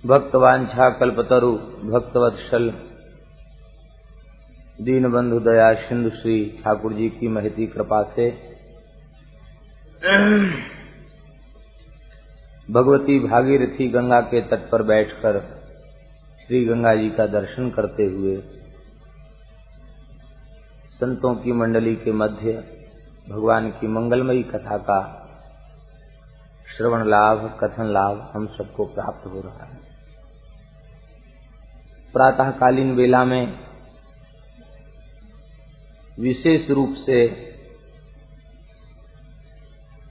भक्तवांछा कल्पतरु भक्तवत्सल दीनबंधु दया सिंधु श्री ठाकुर जी की महती कृपा से भगवती भागीरथी गंगा के तट पर बैठकर श्री गंगा जी का दर्शन करते हुए संतों की मंडली के मध्य भगवान की मंगलमयी कथा का श्रवण लाभ कथन लाभ हम सबको प्राप्त हो रहा है। प्रातःकालीन वेला में विशेष रूप से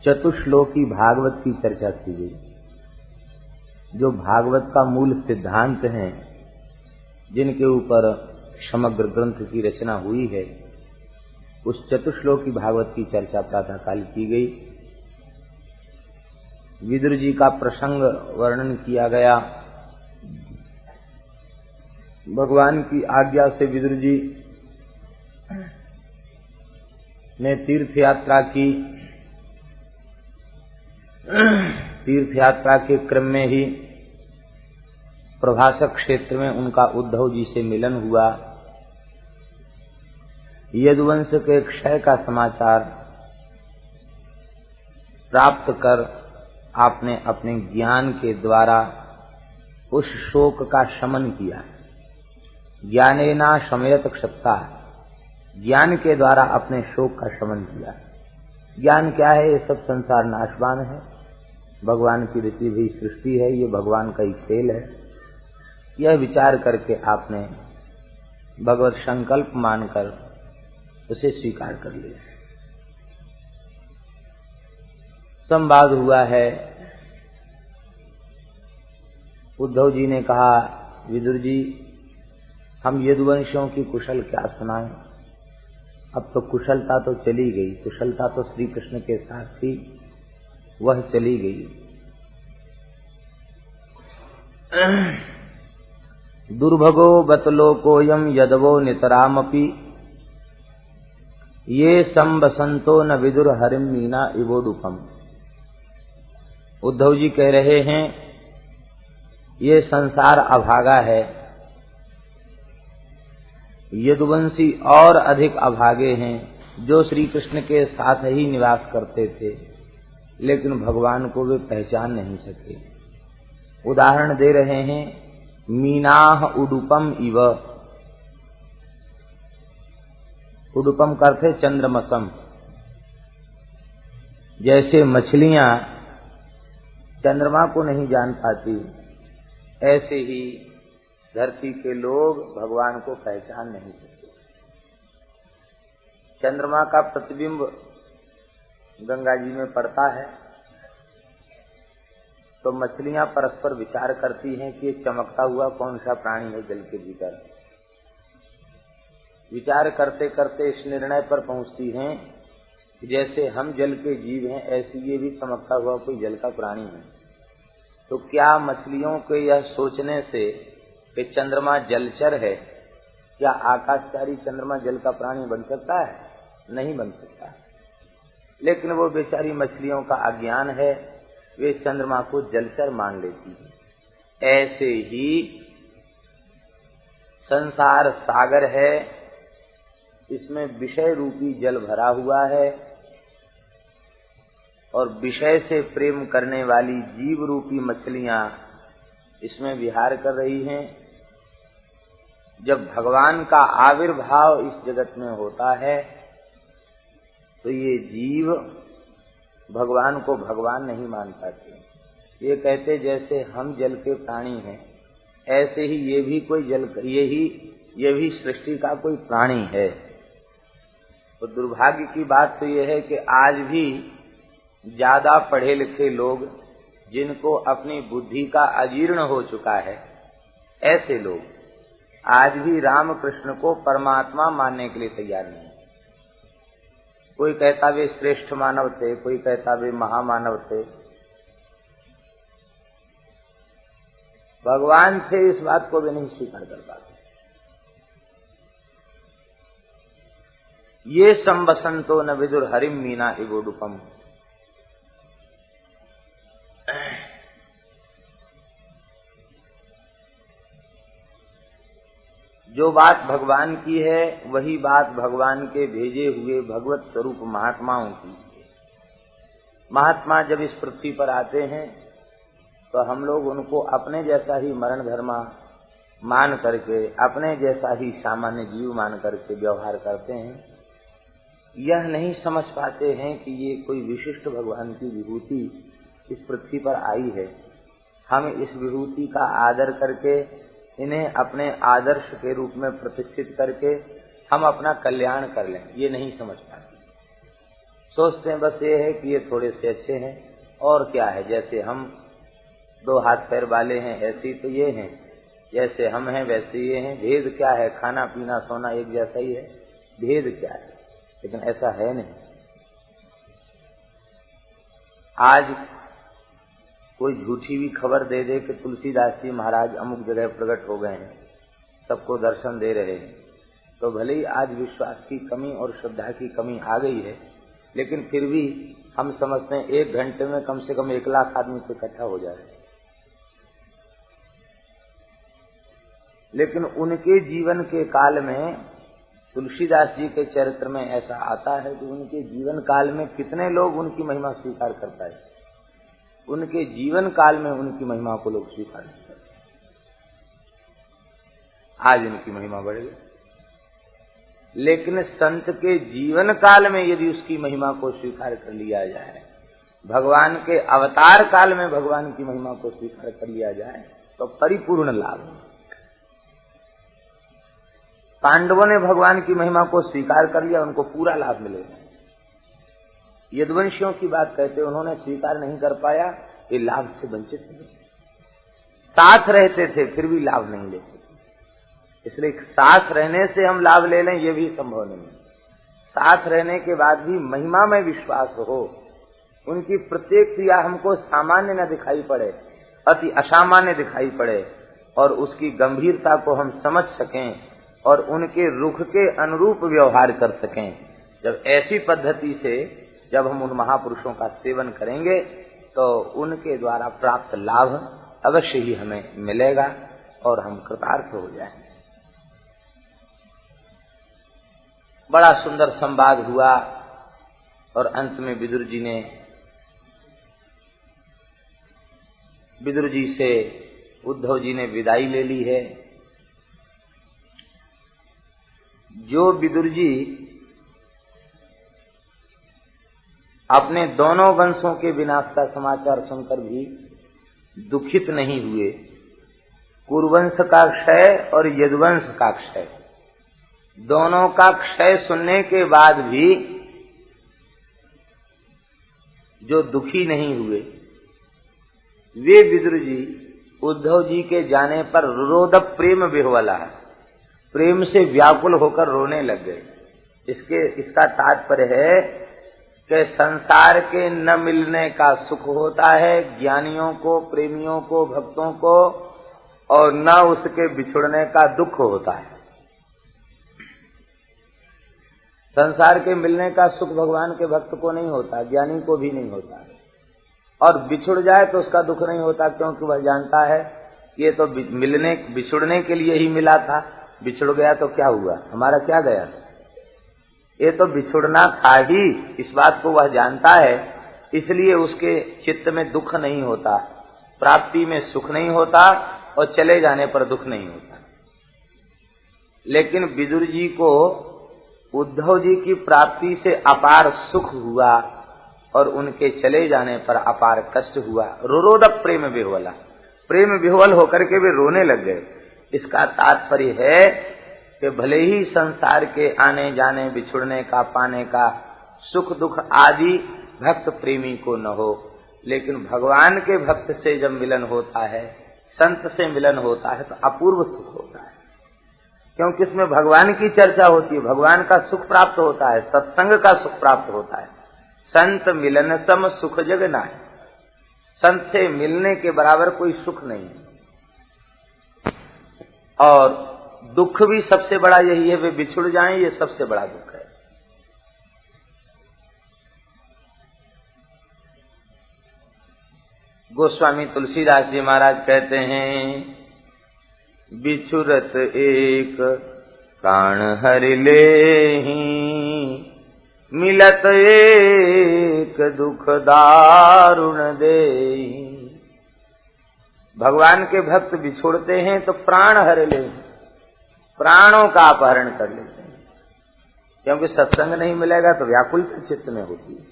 चतुश्लोकी भागवत की चर्चा की गई। जो भागवत का मूल सिद्धांत है, जिनके ऊपर समग्र ग्रंथ की रचना हुई है, उस चतुश्लोकी भागवत की चर्चा प्रातःकाल की गई। विदुर जी का प्रसंग वर्णन किया गया। भगवान की आज्ञा से विदुर जी ने तीर्थ यात्रा की। तीर्थ यात्रा के क्रम में ही प्रभासक क्षेत्र में उनका उद्धव जी से मिलन हुआ। यदुवंश के क्षय का समाचार प्राप्त कर आपने अपने ज्ञान के द्वारा उस शोक का शमन किया। ज्ञानेना शमयत क्षता, ज्ञान के द्वारा अपने शोक का शमन किया। ज्ञान क्या है? ये सब संसार नाशवान है, भगवान की रची हुई सृष्टि है, ये भगवान का ही खेल है। यह विचार करके आपने भगवत संकल्प मानकर उसे स्वीकार कर लिया। संवाद हुआ है। उद्धव जी ने कहा, विदुर जी, हम यदुवंशियों की कुशल क्या सुनाएं? अब तो कुशलता तो चली गई, कुशलता तो श्री कृष्ण के साथ थी, वह चली गई। दुर्भगो बतलोकोयम यदवो नितरामपि ये संबसंतो न विदुर हरिम मीना इवोडुपम। उद्धव जी कह रहे हैं, ये संसार अभागा है, यदुवंशी और अधिक अभागे हैं, जो श्री कृष्ण के साथ ही निवास करते थे, लेकिन भगवान को वे पहचान नहीं सके। उदाहरण दे रहे हैं, मीनाह उडुपम इव। उडुपम करते चंद्रमसम। जैसे मछलियां चंद्रमा को नहीं जान पाती, ऐसे ही धरती के लोग भगवान को पहचान नहीं सकते। चंद्रमा का प्रतिबिंब गंगा जी में पड़ता है तो मछलियां परस्पर विचार करती हैं कि ये चमकता हुआ कौन सा प्राणी है जल के भीतर। विचार करते करते इस निर्णय पर पहुंचती हैं कि जैसे हम जल के जीव हैं, ऐसे ये भी चमकता हुआ कोई जल का प्राणी है। तो क्या मछलियों के यह सोचने से कि चंद्रमा जलचर है, क्या आकाशचारी चंद्रमा जल का प्राणी बन सकता है? नहीं बन सकता। लेकिन वो बेचारी मछलियों का अज्ञान है, वे चंद्रमा को जलचर मान लेती हैं। ऐसे ही संसार सागर है, इसमें विषय रूपी जल भरा हुआ है और विषय से प्रेम करने वाली जीव रूपी मछलियां इसमें विहार कर रही हैं। जब भगवान का आविर्भाव इस जगत में होता है तो ये जीव भगवान को भगवान नहीं मान पाते। ये कहते जैसे हम जल के प्राणी हैं, ऐसे ही ये भी कोई ये भी सृष्टि का कोई प्राणी है। तो दुर्भाग्य की बात तो ये है कि आज भी ज्यादा पढ़े लिखे लोग, जिनको अपनी बुद्धि का अजीर्ण हो चुका है, ऐसे लोग आज भी राम कृष्ण को परमात्मा मानने के लिए तैयार नहीं। कोई कहता वे श्रेष्ठ मानव थे, कोई कहता वे महामानव थे। भगवान थे, इस बात को वे नहीं स्वीकार कर पाते। ये संबसंतो न विदुर हरिम मीना इवोडुपम। जो बात भगवान की है वही बात भगवान के भेजे हुए भगवत स्वरूप महात्माओं की है। महात्मा जब इस पृथ्वी पर आते हैं तो हम लोग उनको अपने जैसा ही मरण धर्मा मान करके, अपने जैसा ही सामान्य जीव मान करके व्यवहार करते हैं। यह नहीं समझ पाते हैं कि ये कोई विशिष्ट भगवान की विभूति इस पृथ्वी पर आई है। हम इस विभूति का आदर करके, इन्हें अपने आदर्श के रूप में प्रतिष्ठित करके हम अपना कल्याण कर लें, ये नहीं समझ पाते। सोचते हैं बस ये है कि ये थोड़े से अच्छे हैं और क्या है, जैसे हम दो हाथ पैर वाले हैं ऐसे ही तो ये हैं, जैसे हम हैं वैसे ये हैं। भेद क्या है, खाना पीना सोना एक जैसा ही है, भेद क्या है? लेकिन ऐसा है नहीं। आज कोई झूठी भी खबर दे दे कि तुलसीदास जी महाराज अमुक जगह प्रकट हो गए हैं, सबको दर्शन दे रहे हैं, तो भले ही आज विश्वास की कमी और श्रद्धा की कमी आ गई है, लेकिन फिर भी हम समझते हैं 1 घंटे में कम से कम 1 लाख आदमी को इकट्ठा हो जाए। लेकिन उनके जीवन के काल में, तुलसीदास जी के चरित्र में ऐसा आता है कि उनके जीवन काल में कितने लोग उनकी महिमा स्वीकार कर पाए। उनके जीवन काल में उनकी महिमा को लोग स्वीकार नहीं करते। आज उनकी महिमा बढ़ गई, लेकिन संत के जीवन काल में यदि उसकी महिमा को स्वीकार कर लिया जाए, भगवान के अवतार काल में भगवान की महिमा को स्वीकार कर लिया जाए तो परिपूर्ण लाभ। पांडवों ने भगवान की महिमा को स्वीकार कर लिया, उनको पूरा लाभ मिलेगा। यदुवंशियों की बात कहते, उन्होंने स्वीकार नहीं कर पाया, ये लाभ से वंचित थे। साथ रहते थे फिर भी लाभ नहीं लेते, इसलिए साथ रहने से हम लाभ ले लें ये भी संभव नहीं है। साथ रहने के बाद भी महिमा में विश्वास हो, उनकी प्रत्येक क्रिया हमको सामान्य न दिखाई पड़े, अति असामान्य दिखाई पड़े, और उसकी गंभीरता को हम समझ सकें और उनके रुख के अनुरूप व्यवहार कर सकें। जब ऐसी पद्धति से जब हम उन महापुरुषों का सेवन करेंगे तो उनके द्वारा प्राप्त लाभ अवश्य ही हमें मिलेगा और हम कृतार्थ हो जाएंगे। बड़ा सुंदर संवाद हुआ और अंत में विदुर जी से उद्धव जी ने विदाई ले ली है। जो विदुर जी अपने दोनों वंशों के विनाश का समाचार सुनकर भी दुखित नहीं हुए, कुरुवंश का क्षय और यदुवंश का क्षय, दोनों का क्षय सुनने के बाद भी जो दुखी नहीं हुए, वे विदुर जी उद्धव जी के जाने पर रोद प्रेम विह्वला, प्रेम से व्याकुल होकर रोने लग गए। इसका तात्पर्य है कि संसार के न मिलने का सुख होता है ज्ञानियों को, प्रेमियों को, भक्तों को, और न उसके बिछुड़ने का दुख होता है। संसार के मिलने का सुख भगवान के भक्त को नहीं होता, ज्ञानी को भी नहीं होता, और बिछुड़ जाए तो उसका दुख नहीं होता, क्योंकि वह जानता है ये तो बिछुड़ने के लिए ही मिला था, बिछुड़ गया तो क्या हुआ, हमारा क्या गया, ये तो बिछुड़ना था ही, इस बात को वह जानता है, इसलिए उसके चित्त में दुख नहीं होता, प्राप्ति में सुख नहीं होता और चले जाने पर दुख नहीं होता। लेकिन विदुर जी को उद्धव जी की प्राप्ति से अपार सुख हुआ और उनके चले जाने पर अपार कष्ट हुआ। रोरोद प्रेम विह्वला, प्रेम विह्वल होकर के वे रोने लग गए। इसका तात्पर्य है कि भले ही संसार के आने जाने, बिछुड़ने का, पाने का सुख दुख आदि भक्त प्रेमी को न हो, लेकिन भगवान के भक्त से जब मिलन होता है, संत से मिलन होता है, तो अपूर्व सुख होता है, क्योंकि इसमें भगवान की चर्चा होती है, भगवान का सुख प्राप्त होता है, सत्संग का सुख प्राप्त होता है। संत मिलन सम सुख जग नाहि, संत से मिलने के बराबर कोई सुख नहीं है। और दुख भी सबसे बड़ा यही है, वे बिछुड़ जाएं, ये सबसे बड़ा दुख है। गोस्वामी तुलसीदास जी महाराज कहते हैं, बिछुरत एक प्राण हरि लेहि मिलत एक दुख दारुण देहि। भगवान के भक्त बिछोड़ते हैं तो प्राण हर ले, प्राणों का अपहरण कर लेते हैं, क्योंकि सत्संग नहीं मिलेगा तो व्याकुलता चित्त में होती है,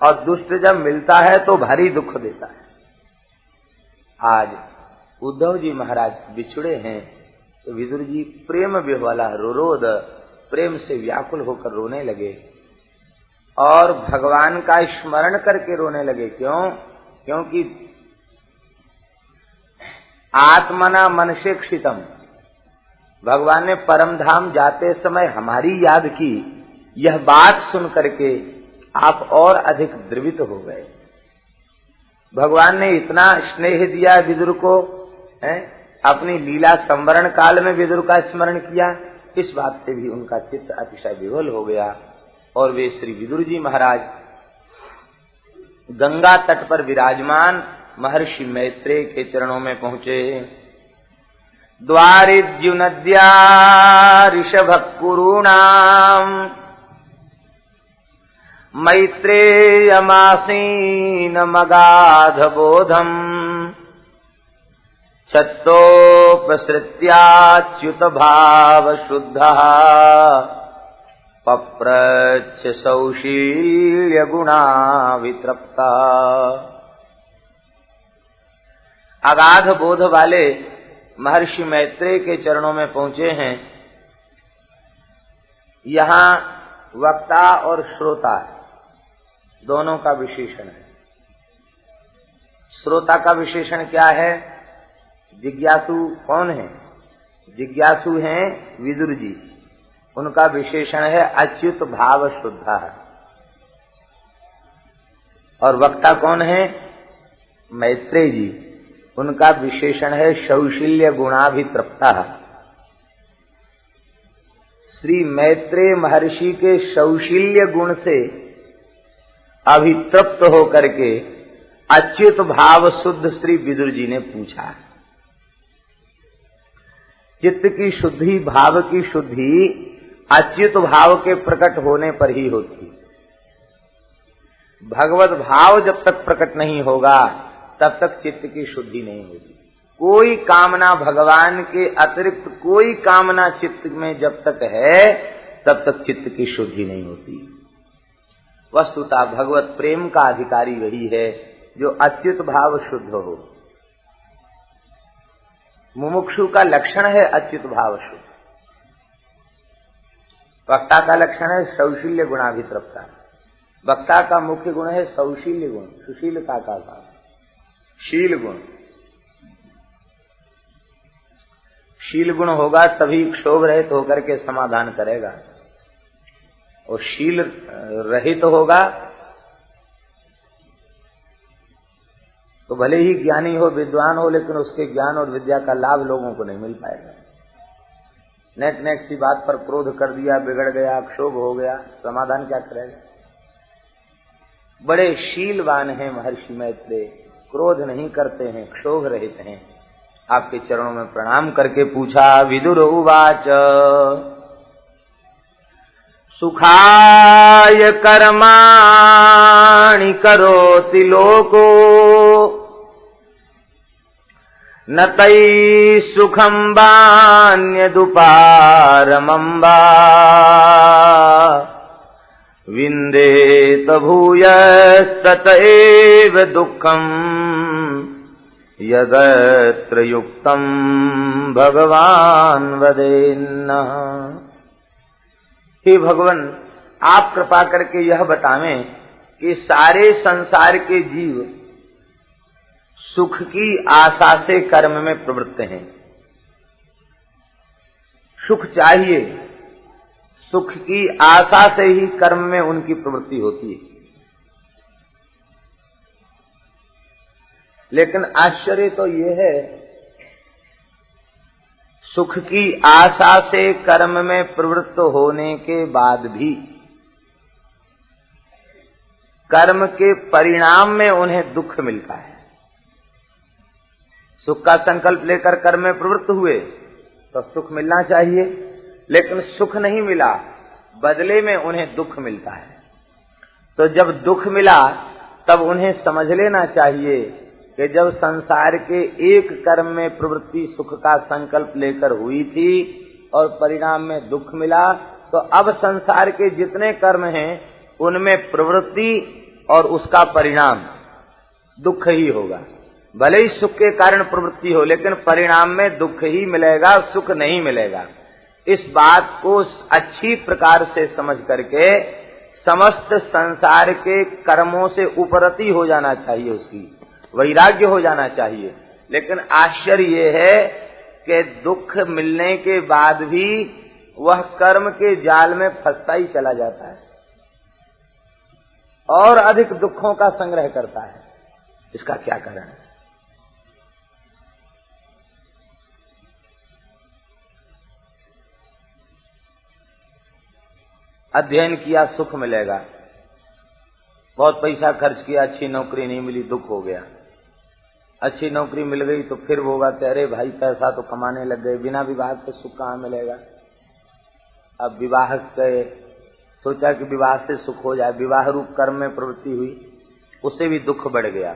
और दुष्ट जब मिलता है तो भारी दुख देता है। आज उद्धव जी महाराज बिछुड़े हैं तो विदुर जी प्रेम विह्वला रोरोद, प्रेम से व्याकुल होकर रोने लगे और भगवान का स्मरण करके रोने लगे। क्यों? क्योंकि आत्मना मनसे क्षितम, भगवान ने परम धाम जाते समय हमारी याद की, यह बात सुन करके आप और अधिक द्रवित हो गए। भगवान ने इतना स्नेह दिया विदुर को, अपनी लीला संवरण काल में विदुर का स्मरण किया, इस बात से भी उनका चित्त अतिशय विह्वल हो गया और वे श्री विदुर जी महाराज गंगा तट पर विराजमान महर्षि मैत्रेय के चरणों में पहुंचे। द्वारिज्यु नद्या ऋषभकुरूणाम मैत्रेयमासीन मगाध बोधम छत्तोपसृत्याच्युत भाव शुद्धः पप्रच्छ सौशील्य गुणा वितृप्ता। अगाध बोध वाले महर्षि मैत्रेय के चरणों में पहुंचे हैं। यहां वक्ता और श्रोता दोनों का विशेषण है। श्रोता का विशेषण क्या है? जिज्ञासु कौन है? जिज्ञासु हैं विदुर जी, उनका विशेषण है अच्युत भाव शुद्धा। और वक्ता कौन है? मैत्रेय जी, उनका विशेषण है शौशील्य गुणाभितृप्ता। श्री मैत्रेय महर्षि के शौशील्य गुण से अभितृप्त होकर के अच्युत भाव शुद्ध श्री विदुर जी ने पूछा। चित्त की शुद्धि, भाव की शुद्धि अच्युत भाव के प्रकट होने पर ही होती। भगवत भाव जब तक प्रकट नहीं होगा तब तक चित्त की शुद्धि नहीं होगी। कोई कामना भगवान के अतिरिक्त कोई कामना चित्त में जब तक है तब तक चित्त की शुद्धि नहीं होती। वस्तुतः भगवत प्रेम का अधिकारी वही है जो अच्युत भाव शुद्ध हो। मुमुक्षु का लक्षण है अच्युत भाव शुद्ध। वक्ता का लक्षण है सौशील्य गुणाभितृप्ता। वक्ता का मुख्य गुण है सौशील्य गुण, सुशीलता का भाव, शील गुण। शील गुण होगा तभी क्षोभ रहित होकर के समाधान करेगा, और शील रहित होगा तो भले ही ज्ञानी हो, विद्वान हो, लेकिन उसके ज्ञान और विद्या का लाभ लोगों को नहीं मिल पाएगा। नेक सी बात पर क्रोध कर दिया, बिगड़ गया, क्षोभ हो गया, समाधान क्या करेगा? बड़े शीलवान हैं महर्षि मैत्रेय, क्रोध नहीं करते हैं, क्षोभ रहित हैं। आपके चरणों में प्रणाम करके पूछा। विदुर उवाच सुखाय कर्माणि करोति लोको न तैः सुखं वान्यदुपारमम्बा विन्देत भूयस्तत एव दुःखम् यदत्र युक्तं भगवान वदेन्नः। हे भगवान, आप कृपा करके यह बतावें कि सारे संसार के जीव सुख की आशा से कर्म में प्रवृत्त हैं। सुख चाहिए, सुख की आशा से ही कर्म में उनकी प्रवृत्ति होती है। लेकिन आश्चर्य तो यह है, सुख की आशा से कर्म में प्रवृत्त होने के बाद भी कर्म के परिणाम में उन्हें दुख मिलता है। सुख का संकल्प लेकर कर्म में प्रवृत्त हुए तो सुख मिलना चाहिए, लेकिन सुख नहीं मिला, बदले में उन्हें दुख मिलता है। तो जब दुख मिला तब उन्हें समझ लेना चाहिए कि जब संसार के एक कर्म में प्रवृत्ति सुख का संकल्प लेकर हुई थी और परिणाम में दुख मिला, तो अब संसार के जितने कर्म हैं उनमें प्रवृत्ति और उसका परिणाम दुख ही होगा। भले ही सुख के कारण प्रवृत्ति हो, लेकिन परिणाम में दुख ही मिलेगा, सुख नहीं मिलेगा। इस बात को अच्छी प्रकार से समझ करके समस्त संसार के कर्मों से उपरति हो जाना चाहिए, उसकी वैराग्य हो जाना चाहिए। लेकिन आश्चर्य ये है कि दुख मिलने के बाद भी वह कर्म के जाल में फंसता ही चला जाता है और अधिक दुखों का संग्रह करता है। इसका क्या कारण है? अध्ययन किया, सुख मिलेगा, बहुत पैसा खर्च किया, अच्छी नौकरी नहीं मिली, दुख हो गया। अच्छी नौकरी मिल गई तो फिर होगा कि अरे भाई पैसा तो कमाने लग गए, बिना विवाह के सुख कहाँ मिलेगा। अब विवाह के सोचा कि विवाह से सुख हो जाए, विवाह रूप कर्म में प्रवृत्ति हुई, उससे भी दुख बढ़ गया।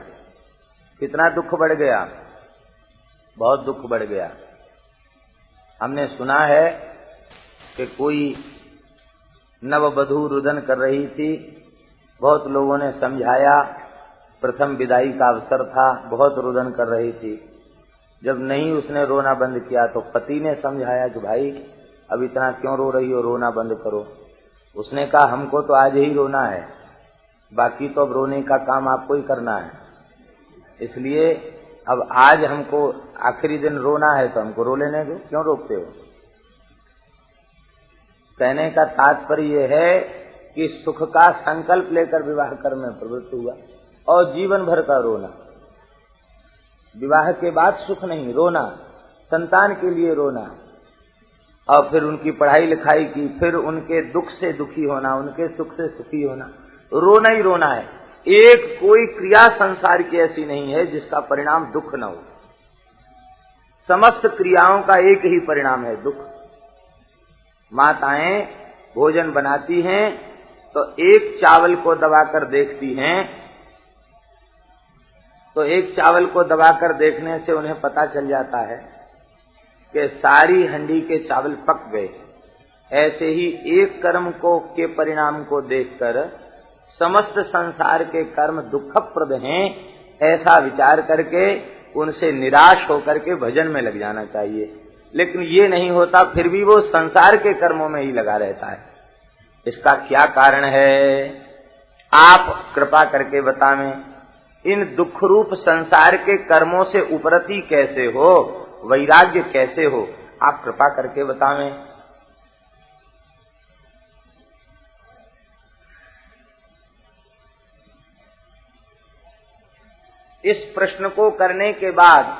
कितना दुख बढ़ गया? बहुत दुख बढ़ गया। हमने सुना है कि कोई नववधू रुदन कर रही थी, बहुत लोगों ने समझाया, प्रथम विदाई का अवसर था, बहुत रुदन कर रही थी। जब नहीं उसने रोना बंद किया तो पति ने समझाया कि भाई अब इतना क्यों रो रही हो, रोना बंद करो। उसने कहा हमको तो आज ही रोना है, बाकी तो अब रोने का काम आपको ही करना है, इसलिए अब आज हमको आखिरी दिन रोना है तो हमको रो लेने दो, क्यों रोकते हो। कहने का तात्पर्य यह है कि सुख का संकल्प लेकर विवाह कर्म में प्रवृत्त हुआ और जीवन भर का रोना। विवाह के बाद सुख नहीं, रोना, संतान के लिए रोना, और फिर उनकी पढ़ाई लिखाई की, फिर उनके दुख से दुखी होना, उनके सुख से सुखी होना, रोना ही रोना है। एक कोई क्रिया संसार की ऐसी नहीं है जिसका परिणाम दुख न हो। समस्त क्रियाओं का एक ही परिणाम है, दुख। माताएं भोजन बनाती हैं तो एक चावल को दबाकर देखती हैं, तो एक चावल को दबाकर देखने से उन्हें पता चल जाता है कि सारी हंडी के चावल पक गए। ऐसे ही एक कर्म को के परिणाम को देखकर समस्त संसार के कर्म दुखप्रद हैं, ऐसा विचार करके उनसे निराश होकर के भजन में लग जाना चाहिए। लेकिन ये नहीं होता, फिर भी वो संसार के कर्मों में ही लगा रहता है। इसका क्या कारण है? आप कृपा करके बतावें। इन दुख रूप संसार के कर्मों से उपरति कैसे हो, वैराग्य कैसे हो, आप कृपा करके बतावें। इस प्रश्न को करने के बाद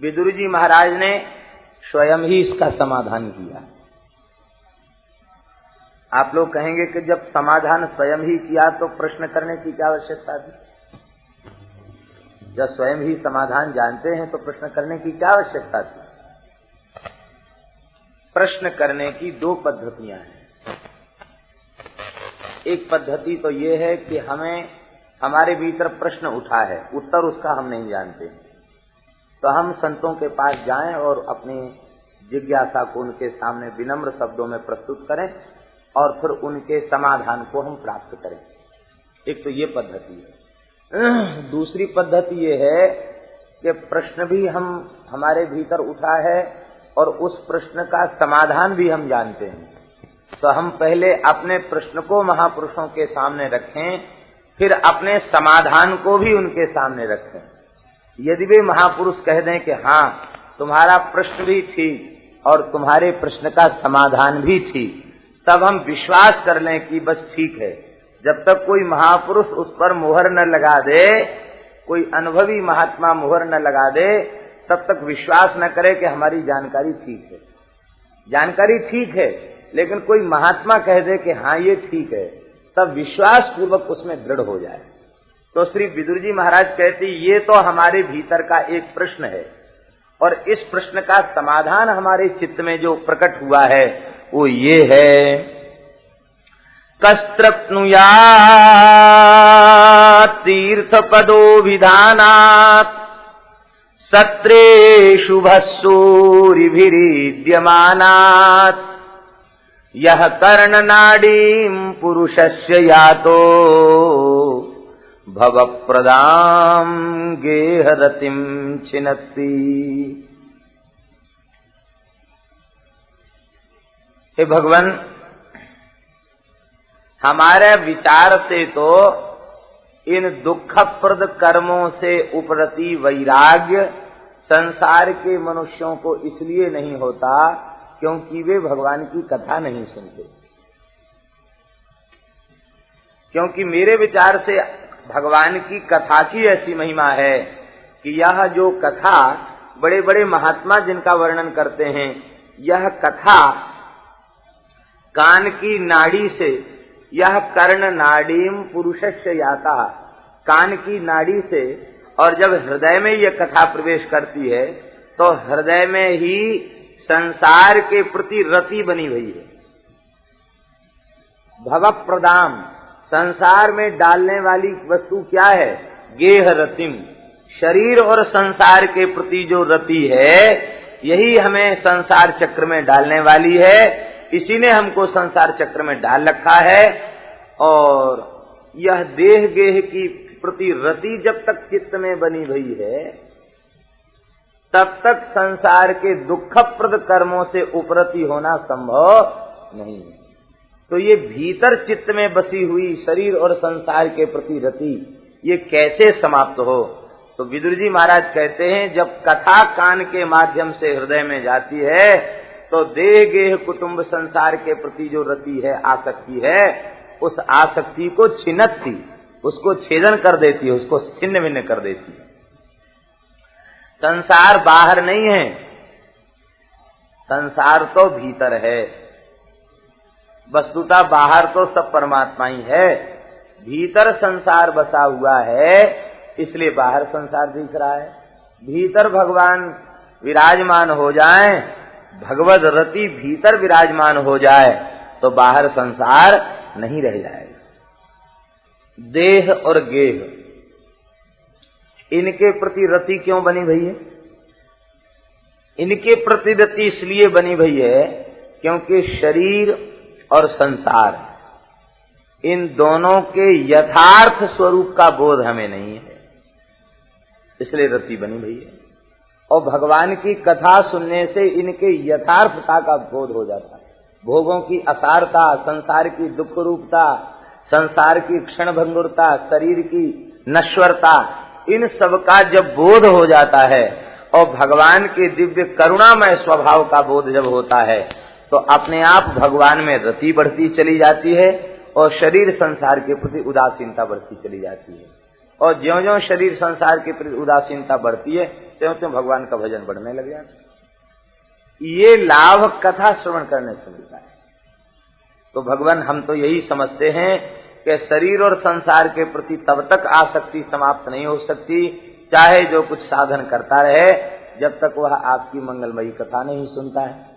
विदुर जी महाराज ने स्वयं ही इसका समाधान किया। आप लोग कहेंगे कि जब समाधान स्वयं ही किया तो प्रश्न करने की क्या आवश्यकता थी? जब स्वयं ही समाधान जानते हैं तो प्रश्न करने की क्या आवश्यकता थी? प्रश्न करने की दो पद्धतियां हैं। एक पद्धति तो ये है कि हमारे भीतर प्रश्न उठा है, उत्तर उसका हम नहीं जानते, तो हम संतों के पास जाएं और अपनी जिज्ञासा को उनके सामने विनम्र शब्दों में प्रस्तुत करें और फिर उनके समाधान को हम प्राप्त करें। एक तो ये पद्धति है। दूसरी पद्धति ये है कि प्रश्न भी हमारे भीतर उठा है और उस प्रश्न का समाधान भी हम जानते हैं, तो हम पहले अपने प्रश्न को महापुरुषों के सामने रखें, फिर अपने समाधान को भी उनके सामने रखें। यदि वे महापुरुष कह दें कि हाँ तुम्हारा प्रश्न भी ठीक और तुम्हारे प्रश्न का समाधान भी ठीक, तब हम विश्वास कर लें कि बस ठीक है। जब तक कोई महापुरुष उस पर मोहर न लगा दे, कोई अनुभवी महात्मा मोहर न लगा दे, तब तक विश्वास न करे कि हमारी जानकारी ठीक है। जानकारी ठीक है, लेकिन कोई महात्मा कह दे कि हाँ ये ठीक है, तब विश्वास पूर्वक उसमें दृढ़ हो जाए। तो श्री विदुर जी महाराज कहते ये तो हमारे भीतर का एक प्रश्न है और इस प्रश्न का समाधान हमारे चित्त में जो प्रकट हुआ है वो ये है, कस्तृप्नुयात् तीर्थपदोभिधानात् सत्रे शुभसूरिभिरीड्यमानात् यह कर्णनाडीं पुरुषस्य यातो भवप्रदां गेहरतिं छिनत्ति। हे भगवान, हमारे विचार से तो इन दुखप्रद कर्मों से उपरति वैराग्य संसार के मनुष्यों को इसलिए नहीं होता क्योंकि वे भगवान की कथा नहीं सुनते। क्योंकि मेरे विचार से भगवान की कथा की ऐसी महिमा है कि यह जो कथा बड़े बड़े महात्मा जिनका वर्णन करते हैं, यह कथा कान की नाड़ी से, यह कर्ण नाड़ीम पुरुषस्य याता, कान की नाड़ी से, और जब हृदय में यह कथा प्रवेश करती है तो हृदय में ही संसार के प्रति रति बनी हुई है। भवप्रदाम, संसार में डालने वाली वस्तु क्या है? गेह रतिम, शरीर और संसार के प्रति जो रति है यही हमें संसार चक्र में डालने वाली है। इसी ने हमको संसार चक्र में डाल रखा है। और यह देह गेह की प्रति रति जब तक चित्त में बनी हुई है तब तक संसार के दुखप्रद कर्मों से उपरति होना संभव नहीं है। तो ये भीतर चित्त में बसी हुई शरीर और संसार के प्रति रति ये कैसे समाप्त हो? तो विदुर जी महाराज कहते हैं, जब कथा कान के माध्यम से हृदय में जाती है तो देह गेह कुटुंब संसार के प्रति जो रति है, आसक्ति है, उस आसक्ति को छिनत्ती, उसको छेदन कर देती है, उसको छिन्न भिन्न कर देती है। संसार बाहर नहीं है, संसार तो भीतर है। वस्तुतः बाहर तो सब परमात्मा ही है, भीतर संसार बसा हुआ है, इसलिए बाहर संसार दिख रहा है। भीतर भगवान विराजमान हो जाए, भगवद रति भीतर विराजमान हो जाए तो बाहर संसार नहीं रह जाएगा। देह और गेह इनके प्रति रति क्यों बनी भई है? इनके प्रति रति इसलिए बनी भई है क्योंकि शरीर और संसार, इन दोनों के यथार्थ स्वरूप का बोध हमें नहीं है, इसलिए रति बनी भई है। और भगवान की कथा सुनने से इनके यथार्थता का बोध हो जाता है। भोगों की असारता, संसार की दुख रूपता, संसार की क्षणभंगुरता, शरीर की नश्वरता, इन सब का जब बोध हो जाता है और भगवान के दिव्य करुणामय स्वभाव का बोध जब होता है तो अपने आप भगवान में रति बढ़ती चली जाती है और शरीर संसार के प्रति उदासीनता बढ़ती चली जाती है। और ज्यों-ज्यों शरीर संसार के प्रति उदासीनता बढ़ती है त्यों-त्यों भगवान का भजन बढ़ने लग जाता है। ये लाभ कथा श्रवण करने से मिलता है। तो भगवान, हम तो यही समझते हैं कि शरीर और संसार के प्रति तब तक आसक्ति समाप्त नहीं हो सकती चाहे जो कुछ साधन करता रहे, जब तक वह आपकी मंगलमयी कथा नहीं सुनता है।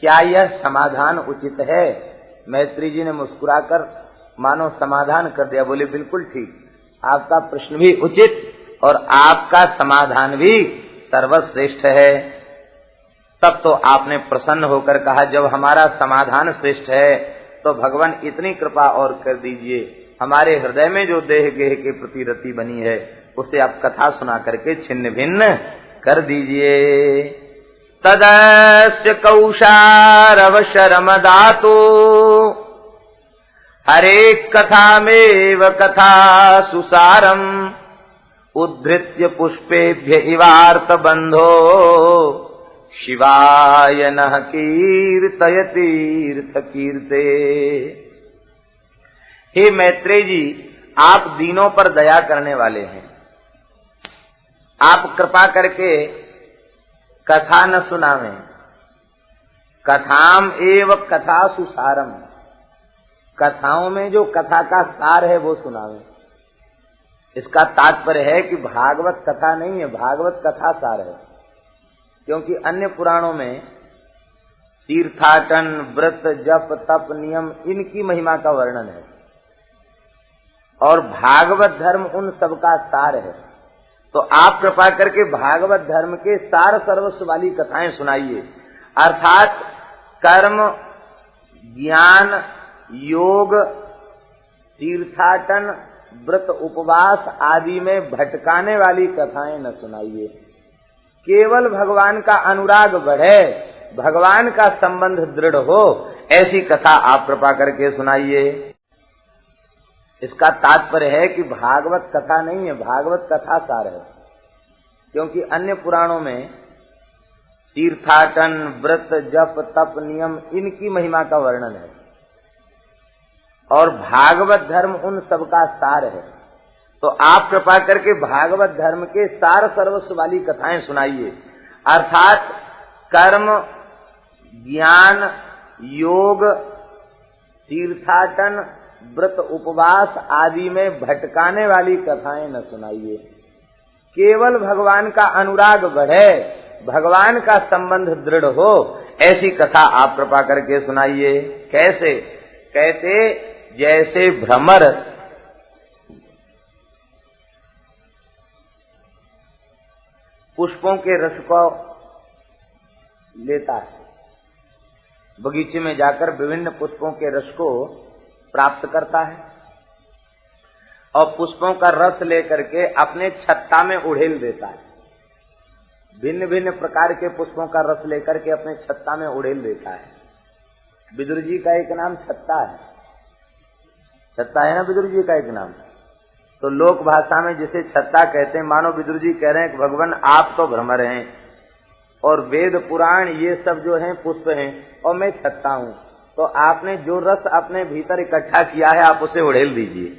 क्या यह समाधान उचित है? मैत्री जी ने मुस्कुराकर मानो समाधान कर दिया, बोले बिल्कुल ठीक, आपका प्रश्न भी उचित और आपका समाधान भी सर्वश्रेष्ठ है। तब तो आपने प्रसन्न होकर कहा, जब हमारा समाधान श्रेष्ठ है तो भगवान इतनी कृपा और कर दीजिए, हमारे हृदय में जो देह गेह के प्रति रति बनी है उसे आप कथा सुना करके छिन्न भिन्न कर दीजिए। तदस्य कौशारवशरमदातो हरे कथामेव कथा सुसारम उद्धृत्य पुष्पेभ्य इवार्त बंधो शिवाय नः कीर्तय तीर्थ कीर्ते। हे मैत्रेय जी, आप दीनों पर दया करने वाले हैं। आप कृपा करके कथा न सुनावें, कथाम एव कथा सुसारम, कथाओं में जो कथा का सार है वो सुनावें। इसका तात्पर्य है कि भागवत कथा नहीं है, भागवत कथा सार है। क्योंकि अन्य पुराणों में तीर्थाटन, व्रत, जप, तप, नियम इनकी महिमा का वर्णन है और भागवत धर्म उन सबका सार है। तो आप कृपा करके भागवत धर्म के सार सर्वस्व वाली कथाएं सुनाइए, अर्थात कर्म, ज्ञान, योग, तीर्थाटन, व्रत, उपवास आदि में भटकाने वाली कथाएं न सुनाइए। केवल भगवान का अनुराग बढ़े, भगवान का संबंध दृढ़ हो, ऐसी कथा आप कृपा करके सुनाइए। इसका तात्पर्य है कि भागवत कथा नहीं है, भागवत कथा सार है। क्योंकि अन्य पुराणों में तीर्थाटन, व्रत, जप, तप, नियम इनकी महिमा का वर्णन है और भागवत धर्म उन सबका सार है। तो आप कृपा करके भागवत धर्म के सार सर्वस्व वाली कथाएं सुनाइए, अर्थात कर्म, ज्ञान, योग, तीर्थाटन, व्रत, उपवास आदि में भटकाने वाली कथाएं न सुनाइए। केवल भगवान का अनुराग बढ़े, भगवान का संबंध दृढ़ हो, ऐसी कथा आप कृपा करके सुनाइए। कैसे? कहते जैसे भ्रमर पुष्पों के रस को लेता है, बगीचे में जाकर विभिन्न पुष्पों के रस को प्राप्त करता है और पुष्पों का रस लेकर के अपने छत्ता में उड़ेल देता है। भिन्न भिन्न प्रकार के पुष्पों का रस लेकर के अपने छत्ता में उड़ेल देता है। विदुर जी का एक नाम छत्ता है, छत्ता है ना विदुर जी का एक नाम। तो लोक भाषा में जिसे छत्ता कहते हैं, मानो विदुर जी कह रहे हैं कि भगवान आप तो भ्रमर हैं और वेद पुराण ये सब जो हैं पुष्प हैं और मैं छत्ता हूं, तो आपने जो रस अपने भीतर इकट्ठा किया है आप उसे उड़ेल दीजिए।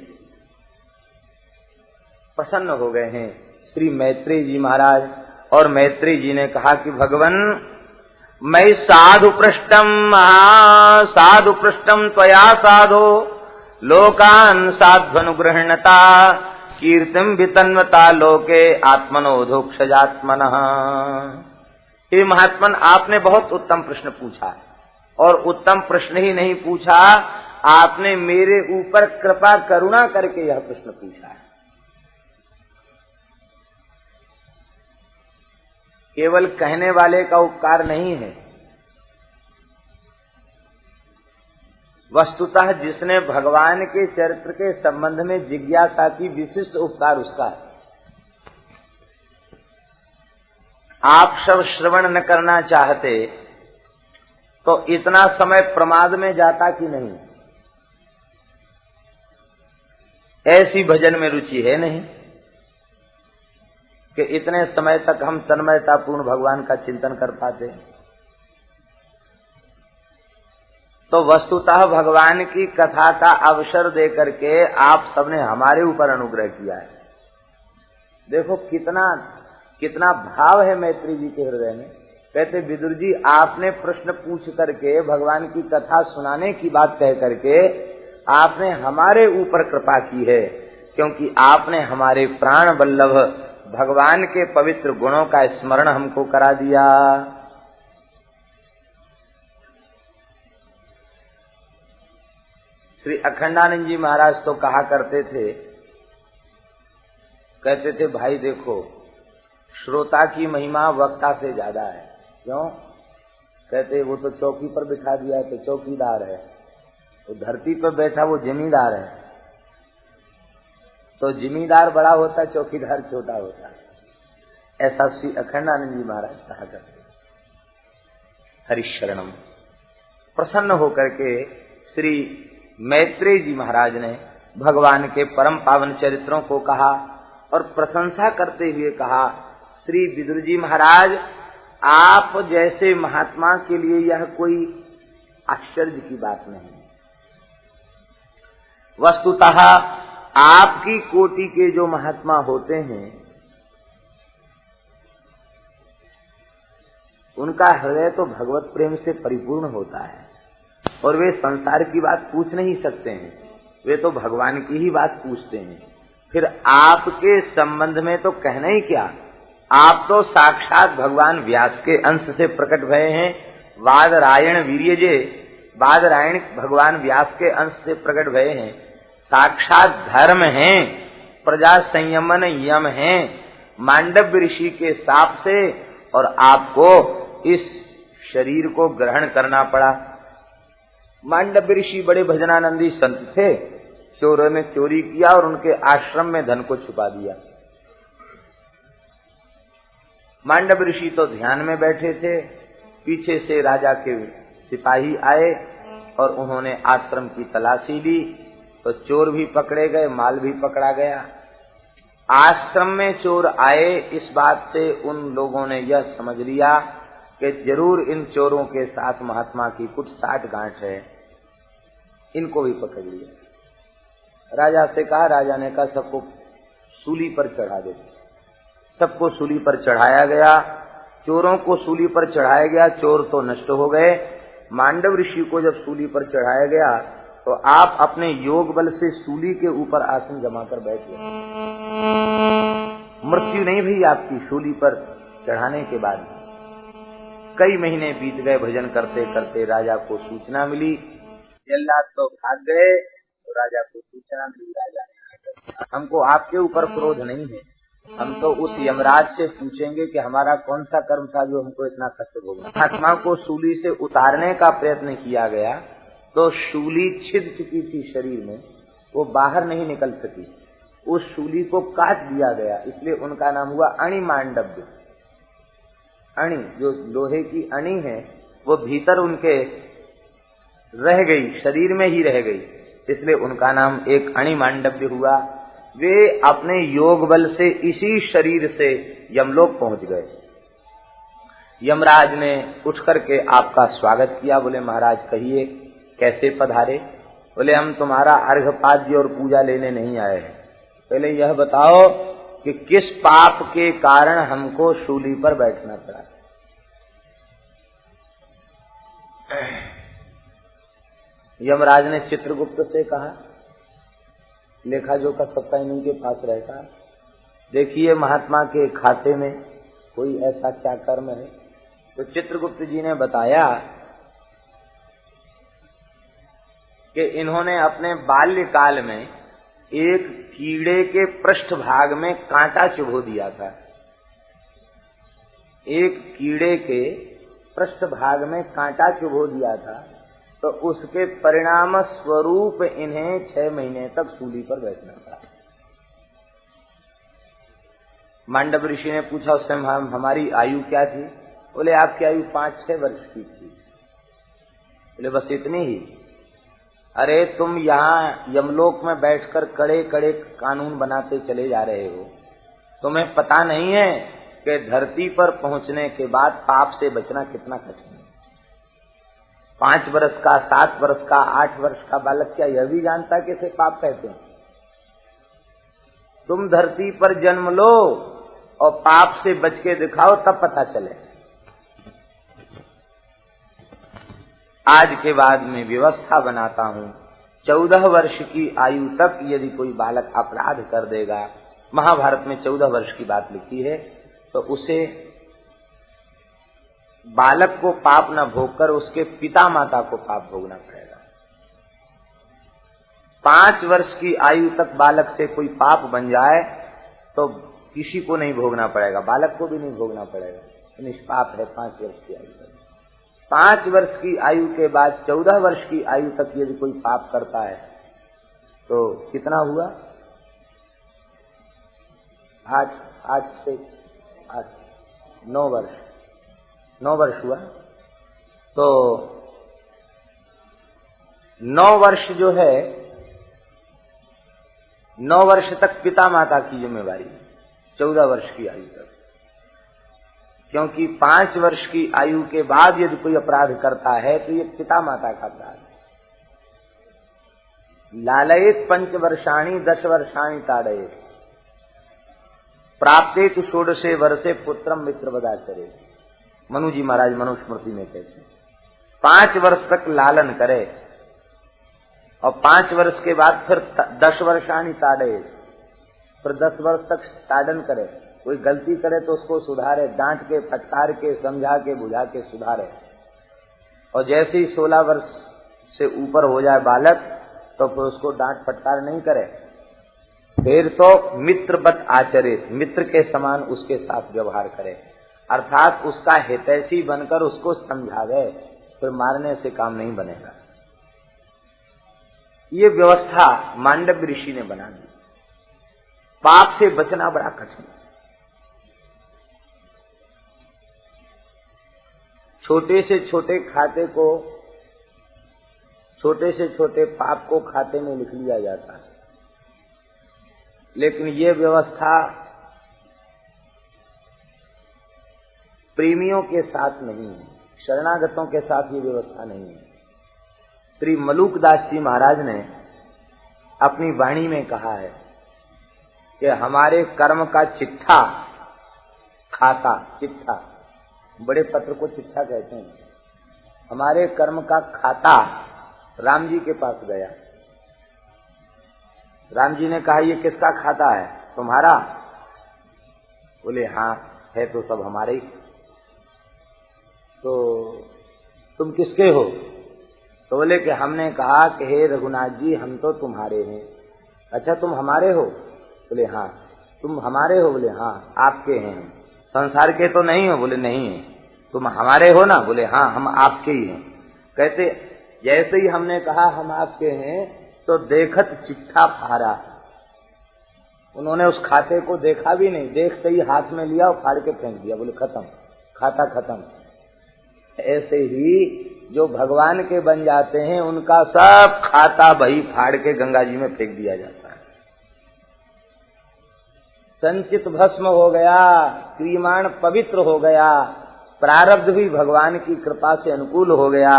प्रसन्न हो गए हैं श्री मैत्रेय जी महाराज और मैत्रेय जी ने कहा कि भगवान मैं साधु पृष्ठम त्वया साधो लोकान साध्वनुगृह्णता कीर्तिम वितन्वता लोके आत्मनोधोक्षजात्मनः। हे महात्मन, आपने बहुत उत्तम प्रश्न पूछा और उत्तम प्रश्न ही नहीं पूछा, आपने मेरे ऊपर कृपा करुणा करके यह प्रश्न पूछा है। केवल कहने वाले का उपकार नहीं है, वस्तुतः जिसने भगवान के चरित्र के संबंध में जिज्ञासा की विशिष्ट उपकार उसका है। आप सब श्रवण न करना चाहते तो इतना समय प्रमाद में जाता कि नहीं? ऐसी भजन में रुचि है नहीं कि इतने समय तक हम तन्मयतापूर्ण भगवान का चिंतन कर पाते। तो वस्तुतः भगवान की कथा का अवसर देकर के आप सबने हमारे ऊपर अनुग्रह किया है। देखो कितना भाव है मैत्री जी के हृदय में। कहते विदुर जी, आपने प्रश्न पूछ करके भगवान की कथा सुनाने की बात कह करके आपने हमारे ऊपर कृपा की है, क्योंकि आपने हमारे प्राण वल्लभ भगवान के पवित्र गुणों का स्मरण हमको करा दिया। श्री अखंडानंद जी महाराज तो कहा करते थे, कहते थे भाई देखो, श्रोता की महिमा वक्ता से ज्यादा है। क्यों? कहते वो तो चौकी पर बिठा दिया है तो चौकीदार है, तो धरती पर बैठा वो जमींदार है, तो जमींदार बड़ा होता है, चौकीदार छोटा होता है। ऐसा श्री अखंडानंद जी महाराज कहा करते। हरिशरणम। प्रसन्न होकर के श्री मैत्रेय जी महाराज ने भगवान के परम पावन चरित्रों को कहा और प्रशंसा करते हुए कहा, श्री विदुर जी महाराज, आप जैसे महात्मा के लिए यह कोई आश्चर्य की बात नहीं। वस्तुतः आपकी कोटि के जो महात्मा होते हैं उनका हृदय तो भगवत प्रेम से परिपूर्ण होता है और वे संसार की बात पूछ नहीं सकते हैं, वे तो भगवान की ही बात पूछते हैं। फिर आपके संबंध में तो कहना ही क्या, आप तो साक्षात भगवान व्यास के अंश से प्रकट भये हैं। वादरायण वीर्यजे, वादरायण भगवान व्यास के अंश से प्रकट भये हैं। साक्षात धर्म हैं, प्रजा संयमन यम हैं, मांडव्य ऋषि के शाप से, और आपको इस शरीर को ग्रहण करना पड़ा। मांडव्य ऋषि बड़े भजनानंदी संत थे, चोरों ने चोरी किया और उनके आश्रम में धन को छुपा दिया। मांडव्य ऋषि तो ध्यान में बैठे थे, पीछे से राजा के सिपाही आए और उन्होंने आश्रम की तलाशी ली, तो चोर भी पकड़े गए, माल भी पकड़ा गया। आश्रम में चोर आए, इस बात से उन लोगों ने यह समझ लिया कि जरूर इन चोरों के साथ महात्मा की कुछ साठ-गांठ है, इनको भी पकड़ लिया। राजा से कहा, राजा ने कहा सबको सूली पर चढ़ा दो। सबको सूली पर चढ़ाया गया, चोरों को सूली पर चढ़ाया गया। चोर तो नष्ट हो गए। मांडव ऋषि को जब सूली पर चढ़ाया गया तो आप अपने योग बल से सूली के ऊपर आसन जमाकर बैठ गए। मृत्यु नहीं भई आपकी सूली पर चढ़ाने के बाद। कई महीने बीत गए, भजन करते करते राजा को सूचना मिली। जल्लाद तो भाग गए, तो राजा को सूचना मिली। राजा ने, हमको आपके ऊपर क्रोध नहीं है, हम तो उस यमराज से पूछेंगे कि हमारा कौन सा कर्म था जो हमको इतना कष्ट भोगना। आत्मा को सूली से उतारने का प्रयत्न किया गया तो शूली छिद चुकी थी शरीर में, वो बाहर नहीं निकल सकी। उस शूली को काट दिया गया, इसलिए उनका नाम हुआ अणि मांडव्य। अणि जो लोहे की अणि है वो भीतर उनके रह गई, शरीर में ही रह गई, इसलिए उनका नाम एक अणि मांडव्य हुआ। वे अपने योग बल से इसी शरीर से यमलोक पहुंच गए। यमराज ने उठ करके आपका स्वागत किया। बोले महाराज कहिए कैसे पधारे। बोले हम तुम्हारा अर्घपाद्य और पूजा लेने नहीं आए हैं, पहले यह बताओ कि किस पाप के कारण हमको शूली पर बैठना पड़ा। यमराज ने चित्रगुप्त से कहा, लेखा जोखा सबका इन्हीं के पास रहता, देखिए महात्मा के खाते में कोई ऐसा क्या कर्म है। तो चित्रगुप्त जी ने बताया कि इन्होंने अपने बाल्यकाल में एक कीड़े के पृष्ठभाग में कांटा चुभो दिया था। एक कीड़े के पृष्ठभाग में कांटा चुभो दिया था, तो उसके परिणाम स्वरूप इन्हें 6 महीने तक सूली पर बैठना था। मांडव ऋषि ने पूछा उस समय हमारी आयु क्या थी। बोले आपकी आयु 5-6 वर्ष की थी। बोले बस इतनी ही। अरे तुम यहाँ यमलोक में बैठकर कड़े कड़े कानून बनाते चले जा रहे हो, तुम्हें पता नहीं है कि धरती पर पहुंचने के बाद पाप से बचना कितना कठिन है। 5 वर्ष का, 7 वर्ष का, 8 वर्ष का बालक क्या यह भी जानता कि इसे पाप कहते हैं। तुम धरती पर जन्म लो और पाप से बच के दिखाओ, तब पता चले। आज के बाद में व्यवस्था बनाता हूं, 14 वर्ष की आयु तक यदि कोई बालक अपराध कर देगा, महाभारत में 14 वर्ष की बात लिखी है, तो उसे बालक को पाप न भोगकर उसके पिता माता को पाप भोगना पड़ेगा। 5 वर्ष की आयु तक बालक से कोई पाप बन जाए तो किसी को नहीं भोगना पड़ेगा, बालक को भी नहीं भोगना पड़ेगा, निष्पाप है 5 वर्ष की आयु तक। 5 वर्ष की आयु के बाद 14 वर्ष की आयु तक यदि कोई पाप करता है तो कितना हुआ? 9 वर्ष हुआ। तो 9 वर्ष जो है, 9 वर्ष तक पिता माता की जिम्मेवारी, 14 वर्ष की आयु तक। क्योंकि 5 वर्ष की आयु के बाद यदि कोई अपराध करता है तो ये पिता माता का अपराध है। लालयेत 5 वर्षाणि 10 वर्षाणि ताड़येत, प्राप्ते तु 16 वर्षे पुत्रम मित्रवदाचरे। मनु जी महाराज मनुस्मृति में कहते हैं 5 वर्ष तक लालन करे और 5 वर्ष के बाद फिर 10 वर्षाणि ताड़येत, फिर 10 वर्ष तक ताड़न करे, कोई गलती करे तो उसको सुधारे, डांट के, फटकार के, समझा के, बुझा के सुधारे। और जैसे ही 16 वर्ष से ऊपर हो जाए बालक तो फिर उसको डांट फटकार नहीं करे, फिर तो मित्रवत आचरित, मित्र के समान उसके साथ व्यवहार करे, अर्थात उसका हितैषी बनकर उसको समझावे, फिर मारने से काम नहीं बनेगा। ये व्यवस्था मांडव्य ऋषि ने बना दी। पाप से बचना बड़ा कठिन, छोटे से छोटे खाते को, छोटे से छोटे पाप को खाते में लिख लिया जाता है, लेकिन ये व्यवस्था प्रेमियों के साथ नहीं है, शरणागतों के साथ ये व्यवस्था नहीं है। श्री मलूकदास जी महाराज ने अपनी वाणी में कहा है कि हमारे कर्म का चिट्ठा, खाता, चिट्ठा, बड़े पत्र को चिट्ठा कहते हैं, हमारे कर्म का खाता राम जी के पास गया। राम जी ने कहा ये किसका खाता है? तुम्हारा? बोले हाँ है, तो सब हमारे ही। तो तुम किसके हो? तो बोले कि हमने कहा कि हे रघुनाथ जी हम तो तुम्हारे हैं। अच्छा तुम हमारे हो? बोले हाँ। तुम हमारे हो? बोले हाँ। आपके हैं? संसार के तो नहीं हो? बोले नहीं है। तुम हमारे हो ना? बोले हाँ हम आपके ही हैं। कहते जैसे ही हमने कहा हम आपके हैं तो देखत चिट्ठा फाड़ा, उन्होंने उस खाते को देखा भी नहीं, देखते ही हाथ में लिया और फाड़ के फेंक दिया, बोले खत्म, खाता खत्म। ऐसे ही जो भगवान के बन जाते हैं उनका सब खाता बही फाड़ के गंगा जी में फेंक दिया जाता है। संचित भस्म हो गया, क्रियमाण पवित्र हो गया, प्रारब्ध भी भगवान की कृपा से अनुकूल हो गया।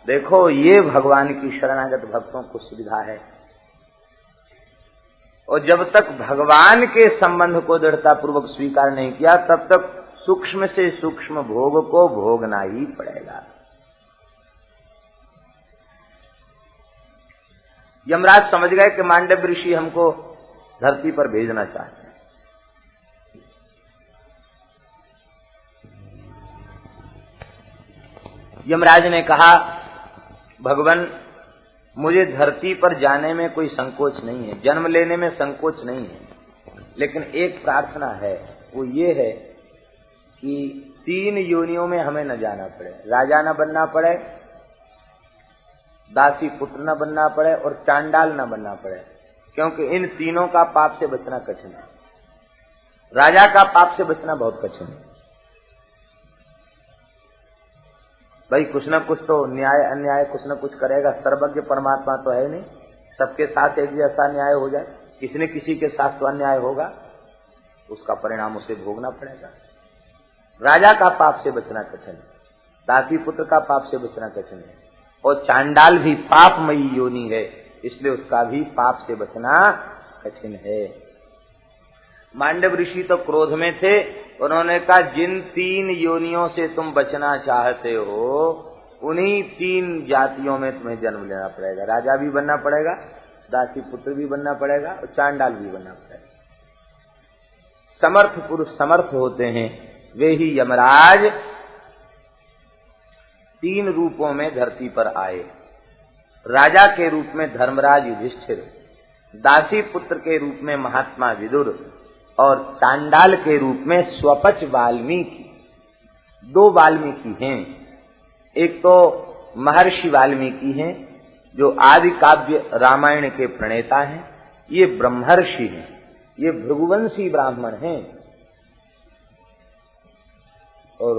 देखो ये भगवान की शरणागत भक्तों को सुविधा है। और जब तक भगवान के संबंध को दृढ़ता पूर्वक स्वीकार नहीं किया तब तक सूक्ष्म से सूक्ष्म भोग को भोगना ही पड़ेगा। यमराज समझ गए कि मांडव्य ऋषि हमको धरती पर भेजना चाहते हैं। यमराज ने कहा भगवान मुझे धरती पर जाने में कोई संकोच नहीं है, जन्म लेने में संकोच नहीं है, लेकिन एक प्रार्थना है, वो ये है कि 3 योनियों में हमें न जाना पड़े, राजा न बनना पड़े, दासी पुत्र न बनना पड़े और चांडाल न बनना पड़े, क्योंकि इन तीनों का पाप से बचना कठिन है। राजा का पाप से बचना बहुत कठिन है। भाई कुछ न कुछ तो न्याय अन्याय कुछ न कुछ करेगा, सर्वज्ञ परमात्मा तो है नहीं, सबके साथ एक जैसा न्याय हो जाए, किसी न किसी के साथ तो अन्याय होगा, उसका परिणाम उसे भोगना पड़ेगा। राजा का पाप से बचना कठिन है, दासी पुत्र का पाप से बचना कठिन है, और चांडाल भी पापमयी योनि है, इसलिए उसका भी पाप से बचना कठिन है। मांडव ऋषि तो क्रोध में थे, उन्होंने कहा जिन 3 योनियों से तुम बचना चाहते हो उन्हीं 3 जातियों में तुम्हें जन्म लेना पड़ेगा, राजा भी बनना पड़ेगा, दासी पुत्र भी बनना पड़ेगा और चांडाल भी बनना पड़ेगा। समर्थ पुरुष समर्थ होते हैं, वे ही यमराज 3 रूपों में धरती पर आए। राजा के रूप में धर्मराज युधिष्ठिर, दासी पुत्र के रूप में महात्मा विदुर और चांडाल के रूप में स्वपच वाल्मीकि। 2 वाल्मीकि हैं, एक तो महर्षि वाल्मीकि हैं जो आदि काव्य रामायण के प्रणेता हैं, ये ब्रह्मर्षि हैं, ये भृगुवंशी ब्राह्मण हैं। और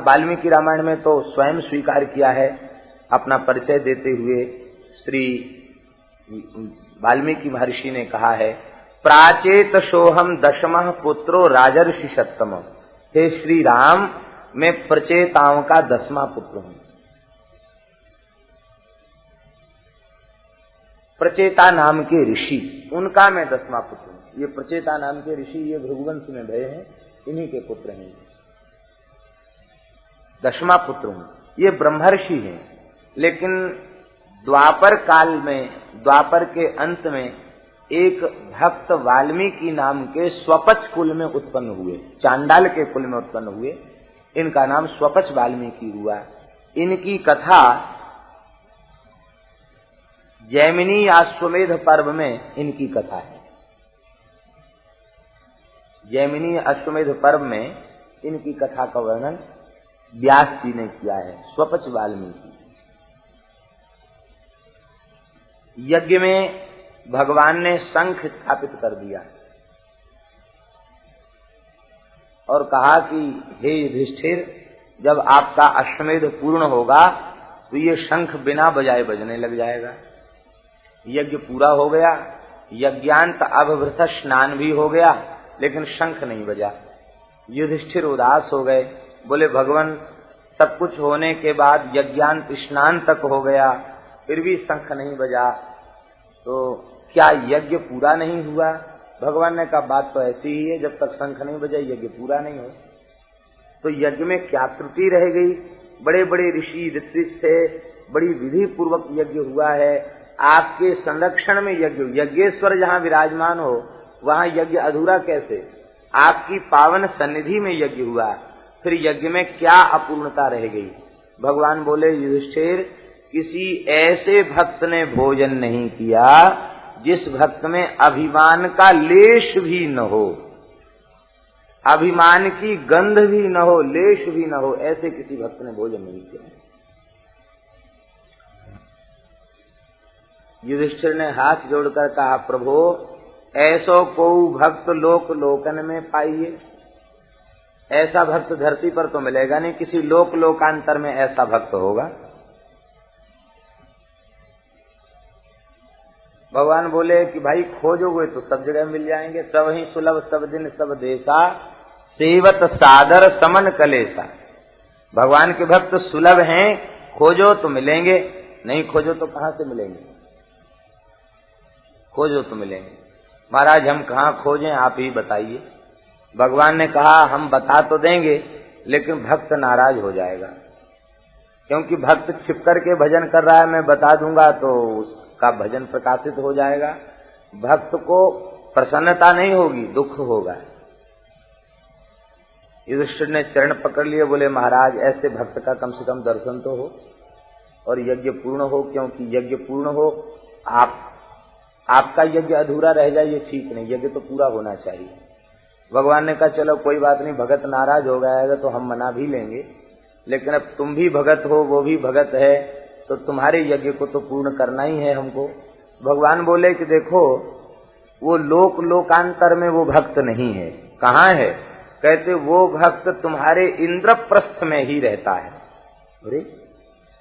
वाल्मीकि रामायण में तो स्वयं स्वीकार किया है, अपना परिचय देते हुए श्री वाल्मीकि महर्षि ने कहा है प्राचेत सोहम 10वां पुत्रो राजर्षि सत्तम। हे श्री राम मैं प्रचेताओं का 10वां पुत्र हूं। प्रचेता नाम के ऋषि, उनका मैं 10वां पुत्र हूं। ये प्रचेता नाम के ऋषि ये भृगुवंश में भय हैं, इन्हीं के पुत्र हैं, 10वां पुत्र हूं। ये ब्रह्मर्षि हैं, लेकिन द्वापर काल में, द्वापर के अंत में एक भक्त वाल्मीकि नाम के स्वपच कुल में उत्पन्न हुए, चांडाल के कुल में उत्पन्न हुए। इनका नाम स्वपच वाल्मीकि हुआ। इनकी कथा जैमिनी अश्वमेध पर्व में इनकी कथा है। जैमिनी अश्वमेध पर्व में इनकी कथा का वर्णन व्यास जी ने किया है। स्वपच वाल्मीकि यज्ञ में भगवान ने शंख स्थापित कर दिया और कहा कि हे युधिष्ठिर, जब आपका अश्वमेध पूर्ण होगा तो ये शंख बिना बजाए बजने लग जाएगा। यज्ञ पूरा हो गया, यज्ञांत अभवृत स्नान भी हो गया, लेकिन शंख नहीं बजा। युधिष्ठिर उदास हो गए, बोले भगवान सब कुछ होने के बाद यज्ञांत स्नान तक हो गया, फिर भी शंख नहीं बजा, तो क्या यज्ञ पूरा नहीं हुआ? भगवान ने कहा बात तो ऐसी ही है, जब तक शंख नहीं बजा यज्ञ पूरा नहीं हो। तो यज्ञ में क्या त्रुटि रह गई? बड़े बड़े ऋषि ऋत्विज थे, बड़ी विधि पूर्वक यज्ञ हुआ है, आपके संरक्षण में यज्ञ, यज्ञेश्वर जहाँ विराजमान हो वहाँ यज्ञ अधूरा कैसे? आपकी पावन सन्निधि में यज्ञ हुआ, फिर यज्ञ में क्या अपूर्णता रह गई? भगवान बोले युधिष्ठिर, किसी ऐसे भक्त ने भोजन नहीं किया जिस भक्त में अभिमान का लेश भी न हो, अभिमान की गंध भी न हो, लेश भी न हो, ऐसे किसी भक्त ने भोजन नहीं किया। युधिष्ठिर ने हाथ जोड़कर कहा प्रभो, ऐसो को भक्त लोक लोकन में पाइए। ऐसा भक्त धरती पर तो मिलेगा नहीं, किसी लोक लोकांतर में ऐसा भक्त होगा। भगवान बोले कि भाई खोजोगे तो सब जगह मिल जाएंगे। सब ही सुलभ सब दिन सब देशा, सेवत सादर समन कलेसा। भगवान के भक्त सुलभ हैं, खोजो तो मिलेंगे, नहीं खोजो तो कहां से मिलेंगे? खोजो तो मिलेंगे। महाराज हम कहाँ खोजें, आप ही बताइए। भगवान ने कहा हम बता तो देंगे, लेकिन भक्त नाराज हो जाएगा, क्योंकि भक्त छिप करके भजन कर रहा है, मैं बता दूंगा तो उसका भजन प्रकाशित हो जाएगा। भक्त को प्रसन्नता नहीं होगी, दुख होगा। युधिष्ठिर ने चरण पकड़ लिए, बोले महाराज ऐसे भक्त का कम से कम दर्शन तो हो और यज्ञ पूर्ण हो, क्योंकि यज्ञ पूर्ण हो, आपका यज्ञ अधूरा रह जाए ये ठीक नहीं, यज्ञ तो पूरा होना चाहिए। भगवान ने कहा चलो कोई बात नहीं, भगत नाराज हो गया तो हम मना भी लेंगे, लेकिन अब तुम भी भगत हो, वो भी भगत है, तो तुम्हारे यज्ञ को तो पूर्ण करना ही है हमको। भगवान बोले कि देखो वो लोक लोकांतर में वो भक्त नहीं है। कहाँ है? कहते वो भक्त तुम्हारे इंद्रप्रस्थ में ही रहता है। अरे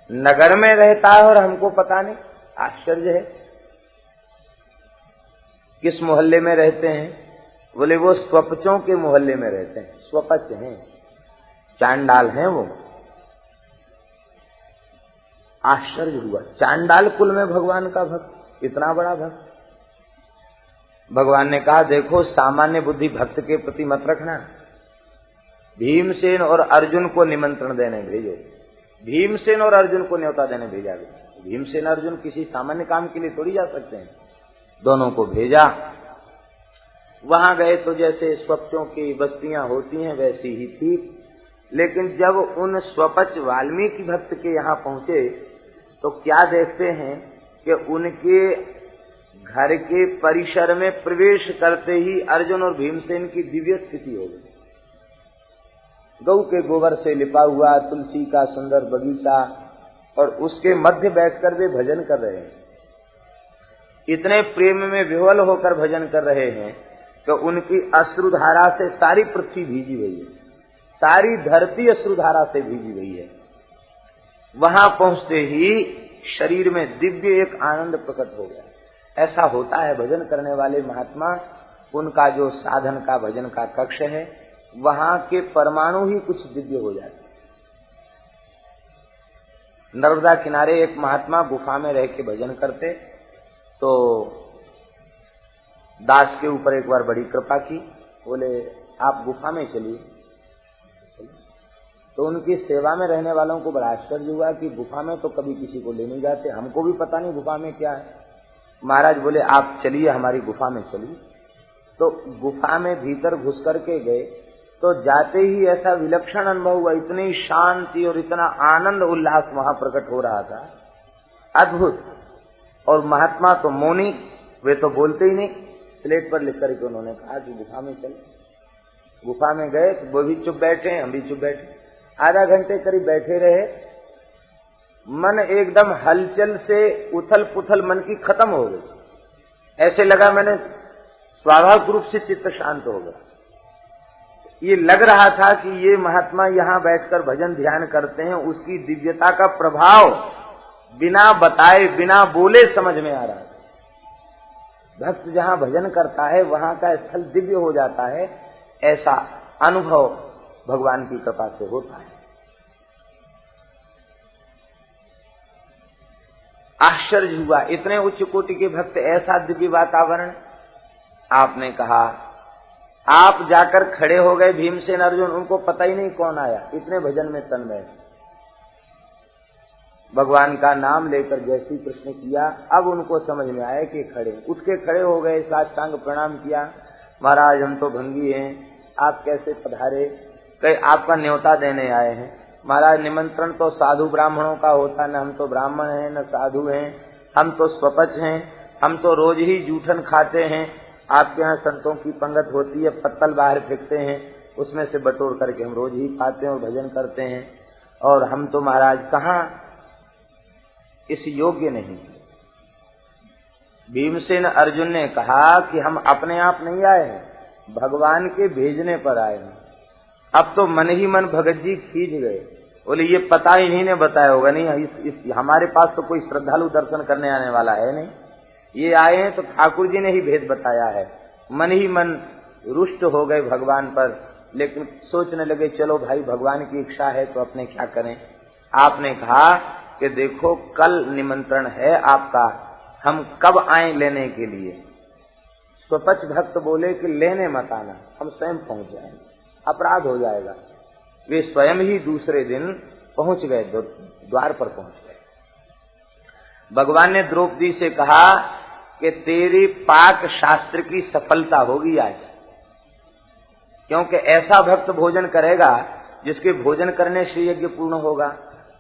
नगर में रहता है और हमको पता नहीं, आश्चर्य है। किस मोहल्ले में रहते हैं? बोले वो स्वपचों के मोहल्ले में रहते हैं। स्वपच हैं, चांडाल हैं वो। आश्चर्य हुआ, चांडाल कुल में भगवान का भक्त, इतना बड़ा भक्त। भगवान ने कहा देखो सामान्य बुद्धि भक्त के प्रति मत रखना। भीमसेन और अर्जुन को निमंत्रण देने भेजो। भीमसेन और अर्जुन को न्योता देने भेजा गया। भीमसेन अर्जुन किसी सामान्य काम के लिए थोड़ी जा सकते हैं, दोनों को भेजा। वहां गए तो जैसे स्वपचों की बस्तियां होती हैं वैसी ही थी, लेकिन जब उन स्वपच वाल्मीकि भक्त के यहाँ पहुंचे तो क्या देखते हैं कि उनके घर के परिसर में प्रवेश करते ही अर्जुन और भीमसेन की दिव्य स्थिति हो गई। गौ के गोबर से लिपा हुआ तुलसी का सुंदर बगीचा, और उसके मध्य बैठकर वे भजन कर रहे हैं। इतने प्रेम में विह्वल होकर भजन कर रहे हैं कि उनकी अश्रुधारा से सारी पृथ्वी भीगी हुई है, सारी धरती अश्रुधारा से भीगी हुई है। वहां पहुंचते ही शरीर में दिव्य एक आनंद प्रकट हो गया। ऐसा होता है भजन करने वाले महात्मा, उनका जो साधन का भजन का कक्ष है वहां के परमाणु ही कुछ दिव्य हो जाते। नर्मदा किनारे एक महात्मा गुफा में रह के भजन करते, तो दास के ऊपर एक बार बड़ी कृपा की, बोले आप गुफा में चलिए। तो उनकी सेवा में रहने वालों को बड़ा आश्चर्य हुआ कि गुफा में तो कभी किसी को ले नहीं जाते, हमको भी पता नहीं गुफा में क्या है। महाराज बोले आप चलिए हमारी गुफा में चलिए। तो गुफा में भीतर घुस करके गए तो जाते ही ऐसा विलक्षण अनुभव हुआ, इतनी शांति और इतना आनंद उल्लास वहां प्रकट हो रहा था, अद्भुत। और महात्मा तो मौनी, वे तो बोलते ही नहीं, स्लेट पर लिख करके उन्होंने कहा कि गुफा में चले। गुफा में गए तो वो भी चुप बैठे, हम भी चुप बैठे। आधा घंटे करीब बैठे रहे, मन एकदम हलचल से उथल पुथल मन की खत्म हो गई। ऐसे लगा मैंने स्वाभाविक रूप से चित्त शांत हो गया। ये लग रहा था कि ये महात्मा यहाँ बैठकर भजन ध्यान करते हैं, उसकी दिव्यता का प्रभाव बिना बताए बिना बोले समझ में आ रहा है। भक्त जहाँ भजन करता है वहां का स्थल दिव्य हो जाता है, ऐसा अनुभव भगवान की कृपा से होता है। आश्चर्य हुआ, इतने उच्च कोटि के भक्त, ऐसा दिव्य वातावरण। आपने कहा, आप जाकर खड़े हो गए भीमसेन अर्जुन, उनको पता ही नहीं कौन आया, इतने भजन में तन्मय। भगवान का नाम लेकर जय श्री कृष्ण किया, अब उनको समझ में आया कि खड़े, उठ के खड़े हो गए, साष्टांग प्रणाम किया। महाराज हम तो भंगी हैं, आप कैसे पधारे? कहीं आपका न्योता देने आए हैं। महाराज निमंत्रण तो साधु ब्राह्मणों का होता, न हम तो ब्राह्मण हैं न साधु हैं, हम तो स्वपच हैं, हम तो रोज ही जूठन खाते हैं। आपके यहाँ संतों की पंगत होती है, पत्तल बाहर फेंकते हैं, उसमें से बटोर करके हम रोज ही खाते हैं और भजन करते हैं, और हम तो महाराज कहाँ इस योग्य नहीं। भीमसेन अर्जुन ने कहा कि हम अपने आप नहीं आए हैं, भगवान के भेजने पर आए हैं। अब तो मन ही मन भगत जी खींच गए, बोले ये पता ही इन्हीं ने बताया होगा, नहीं हमारे पास तो कोई श्रद्धालु दर्शन करने आने वाला है नहीं, ये आए हैं तो ठाकुर जी ने ही भेद बताया है। मन ही मन रुष्ट हो गए भगवान पर, लेकिन सोचने लगे चलो भाई भगवान की इच्छा है तो अपने क्या करें। आपने कहा कि देखो कल निमंत्रण है आपका, हम कब आए लेने के लिए? स्वपच भक्त बोले कि लेने मत आना, हम स्वयं पहुंच जाएंगे, अपराध हो जाएगा। वे स्वयं ही दूसरे दिन पहुंच गए, द्वार पर पहुंच गए। भगवान ने द्रौपदी से कहा कि तेरी पाक शास्त्र की सफलता होगी आज, क्योंकि ऐसा भक्त भोजन करेगा जिसके भोजन करने से यज्ञ पूर्ण होगा,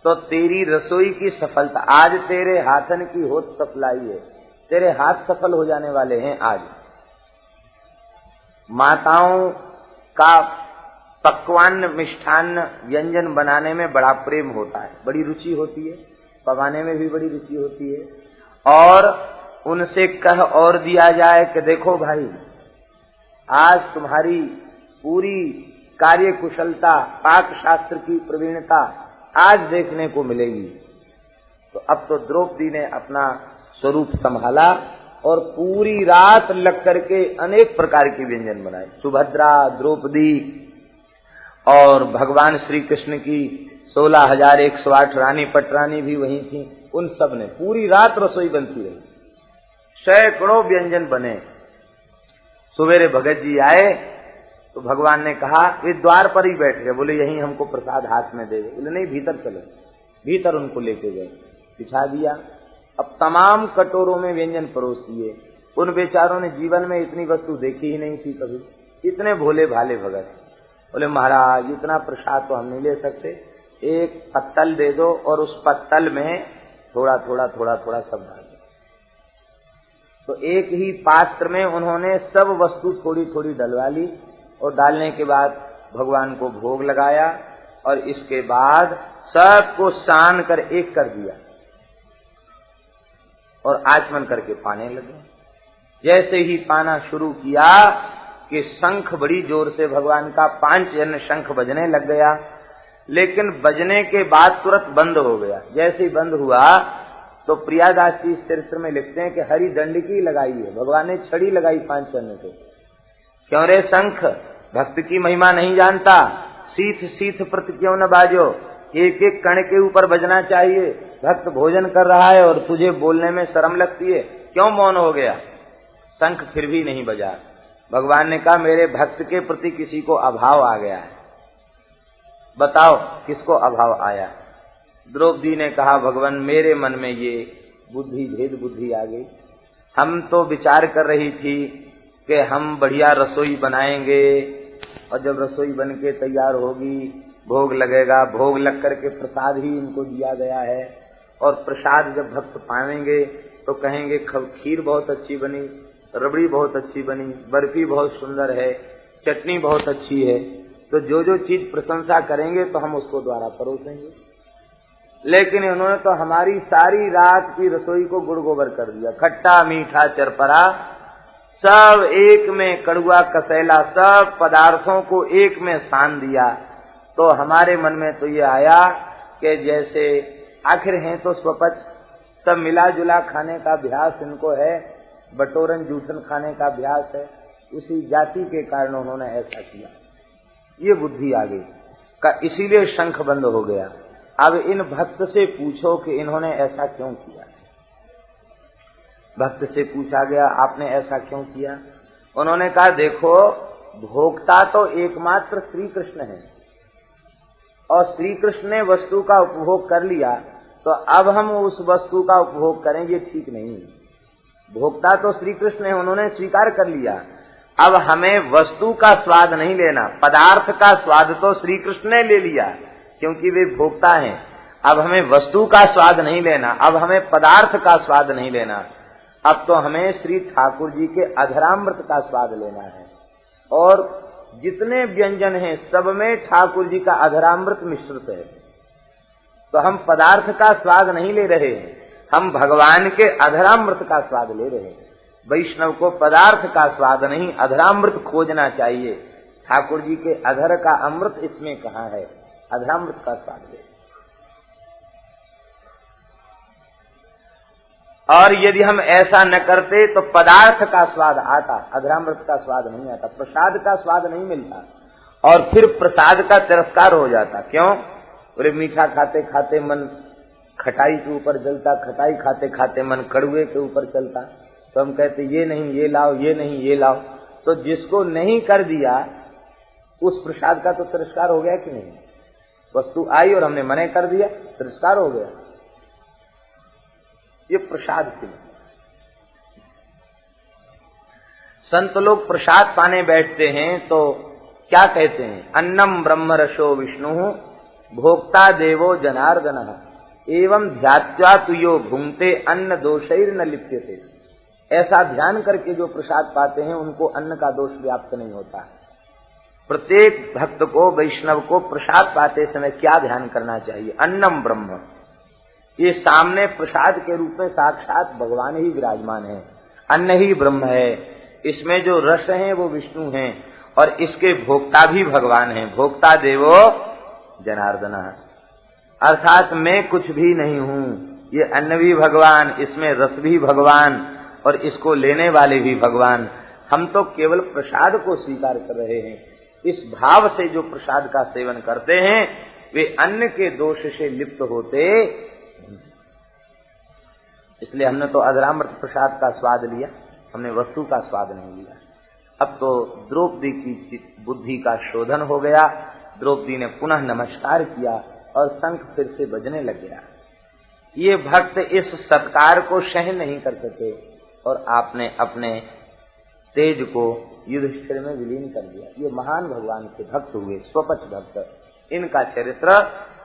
तो तेरी रसोई की सफलता आज तेरे हाथन की होत सफलाई है, तेरे हाथ सफल हो जाने वाले हैं आज। माताओं का पकवान मिष्ठान्न व्यंजन बनाने में बड़ा प्रेम होता है, बड़ी रुचि होती है, पकाने में भी बड़ी रुचि होती है, और उनसे कह और दिया जाए कि देखो भाई आज तुम्हारी पूरी कार्य कुशलता, पाक शास्त्र की प्रवीणता आज देखने को मिलेगी। तो अब तो द्रौपदी ने अपना स्वरूप संभाला और पूरी रात लग करके अनेक प्रकार के व्यंजन बनाए। सुभद्रा, द्रौपदी और भगवान श्री कृष्ण की 16,108 रानी पटरानी भी वहीं थी, उन सब ने पूरी रात रसोई बनती रही, सैकड़ों व्यंजन बने। सवेरे भगत जी आए तो भगवान ने कहा, वे द्वार पर ही बैठ गए, बोले यहीं हमको प्रसाद हाथ में दे दे। बोले नहीं भीतर चलो, भीतर उनको लेके गए, बिछा दिया। अब तमाम कटोरों में व्यंजन परोस दिए। उन बेचारों ने जीवन में इतनी वस्तु देखी ही नहीं थी कभी, इतने भोले भाले भगत। बोले महाराज इतना प्रसाद तो हम नहीं ले सकते, एक पत्तल दे दो और उस पत्तल में थोड़ा थोड़ा थोड़ा थोड़ा सब डाल दो। तो एक ही पात्र में उन्होंने सब वस्तु थोड़ी थोड़ी डलवा ली और डालने के बाद भगवान को भोग लगाया और इसके बाद सबको सान कर एक कर दिया और आचमन करके पाने लगे। जैसे ही पाना शुरू किया कि शंख बड़ी जोर से भगवान का 5 जन शंख बजने लग गया, लेकिन बजने के बाद तुरंत बंद हो गया। जैसे ही बंद हुआ तो प्रियादास जी इस चरित्र में लिखते हैं कि हरी दंडकी लगाई है, भगवान ने छड़ी लगाई 5 चरणों से। क्यों रे शंख, भक्त की महिमा नहीं जानता, सीथ सीथ प्रति क्यों न बाजो, एक एक कण के ऊपर बजना चाहिए। भक्त भोजन कर रहा है और तुझे बोलने में शर्म लगती है, क्यों मौन हो गया? शंख फिर भी नहीं बजा। भगवान ने कहा मेरे भक्त के प्रति किसी को अभाव आ गया है, बताओ किसको अभाव आया? द्रौपदी ने कहा भगवान मेरे मन में ये बुद्धि भेद बुद्धि आ गई, हम तो विचार कर रही थी कि हम बढ़िया रसोई बनाएंगे और जब रसोई बन के तैयार होगी भोग लगेगा, भोग लग करके प्रसाद ही इनको दिया गया है और प्रसाद जब भक्त पाएंगे तो कहेंगे खीर बहुत अच्छी बनी, रबड़ी बहुत अच्छी बनी, बर्फी बहुत सुंदर है, चटनी बहुत अच्छी है। तो जो जो चीज प्रशंसा करेंगे तो हम उसको द्वारा परोसेंगे। लेकिन इन्होंने तो हमारी सारी रात की रसोई को गुड़ गोबर कर दिया, खट्टा मीठा चरपरा सब एक में, कड़ुआ कसैला सब पदार्थों को एक में सान दिया। तो हमारे मन में तो ये आया कि जैसे आखिर हैं तो स्वपच, सब मिला जुला खाने का अभ्यास इनको है, बटोरन जूठन खाने का अभ्यास है, उसी जाति के कारण उन्होंने ऐसा किया। ये बुद्धि आ गई का, इसीलिए शंख बंद हो गया। अब इन भक्त से पूछो कि इन्होंने ऐसा क्यों किया। भक्त से पूछा गया आपने ऐसा क्यों किया। उन्होंने कहा देखो भोक्ता तो एकमात्र श्री कृष्ण है और श्री कृष्ण ने वस्तु का उपभोग कर लिया तो अब हम उस वस्तु का उपभोग करें ये ठीक नहीं। भोक्ता तो श्री कृष्ण है, उन्होंने स्वीकार कर लिया। अब हमें वस्तु का स्वाद नहीं लेना, पदार्थ का स्वाद तो श्री कृष्ण ने ले लिया क्योंकि वे भोक्ता हैं। अब हमें वस्तु का स्वाद नहीं लेना, अब हमें पदार्थ का स्वाद नहीं लेना, अब तो हमें श्री ठाकुर जी के अधरामृत का स्वाद लेना है। और जितने व्यंजन हैं सब में ठाकुर जी का अधरामृत मिश्रित है। तो हम पदार्थ का स्वाद नहीं ले रहे हैं, हम भगवान के अधरामृत का स्वाद ले रहे हैं। वैष्णव को पदार्थ का स्वाद नहीं अधरामृत खोजना चाहिए। ठाकुर जी के अधर का अमृत इसमें कहाँ है, अधरामृत का स्वाद ले। और यदि हम ऐसा न करते तो पदार्थ का स्वाद आता, अधरामृत का स्वाद नहीं आता, प्रसाद का स्वाद नहीं मिलता और फिर प्रसाद का तिरस्कार हो जाता। क्यों? बोले मीठा खाते खाते मन खटाई के ऊपर जलता, खटाई खाते खाते मन कड़ुए के ऊपर चलता। तो हम कहते ये नहीं ये लाओ, ये नहीं ये लाओ। तो जिसको नहीं कर दिया उस प्रसाद का तो तिरस्कार हो गया कि नहीं। वस्तु आई और हमने मना कर दिया, तिरस्कार हो गया। ये प्रसाद के लिए संत लोग प्रसाद पाने बैठते हैं तो क्या कहते हैं, अन्नम ब्रह्म रसो विष्णु भोक्ता देवो जनार्दन एवं ध्यात्वा तुयो भुंगते अन्न दोषैर न लिप्यते। ऐसा ध्यान करके जो प्रसाद पाते हैं उनको अन्न का दोष व्याप्त नहीं होता। प्रत्येक भक्त को, वैष्णव को प्रसाद पाते समय क्या ध्यान करना चाहिए, अन्नम ब्रह्म। ये सामने प्रसाद के रूप में साक्षात भगवान ही विराजमान है, अन्न ही ब्रह्म है। इसमें जो रस हैं वो विष्णु हैं और इसके भोक्ता भी भगवान हैं। भोक्ता देवो जनार्दन, अर्थात मैं कुछ भी नहीं हूं, ये अन्न भी भगवान, इसमें रस भी भगवान और इसको लेने वाले भी भगवान। हम तो केवल प्रसाद को स्वीकार कर रहे हैं। इस भाव से जो प्रसाद का सेवन करते हैं वे अन्न के दोष से लिप्त होते। इसलिए हमने तो अधरामृत प्रसाद का स्वाद लिया, हमने वस्तु का स्वाद नहीं लिया। अब तो द्रौपदी की बुद्धि का शोधन हो गया। द्रौपदी ने पुनः नमस्कार किया और शंख फिर से बजने लग गया। ये भक्त इस सत्कार को सहन नहीं कर सके और आपने अपने तेज को युधिष्ठिर में विलीन कर दिया। ये महान भगवान के भक्त हुए, स्वपच भक्त। इनका चरित्र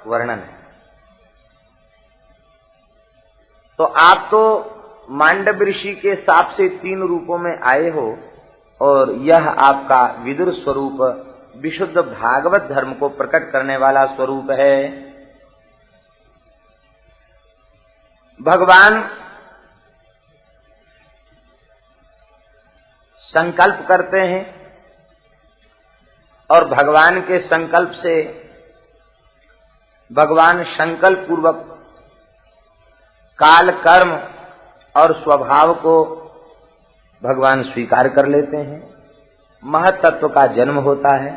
वर्णन है। तो आप तो मांडव ऋषि के साप से 3 रूपों में आए हो और यह आपका विदुर स्वरूप विशुद्ध भागवत धर्म को प्रकट करने वाला स्वरूप है। भगवान संकल्प करते हैं और भगवान के संकल्प से भगवान संकल्प पूर्वक काल, कर्म और स्वभाव को भगवान स्वीकार कर लेते हैं। महत्त्व का जन्म होता है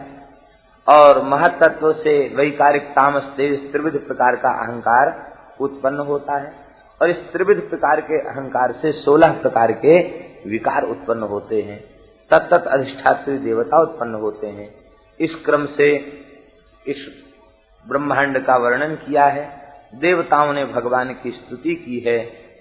और महत्त्व से वैकारिक, तामस, तेज त्रिविध प्रकार का अहंकार उत्पन्न होता है और इस त्रिविध प्रकार के अहंकार से 16 प्रकार के विकार उत्पन्न होते हैं। तत्त अधिष्ठात्री देवता उत्पन्न होते हैं। इस क्रम से इस ब्रह्मांड का वर्णन किया है। देवताओं ने भगवान की स्तुति की है,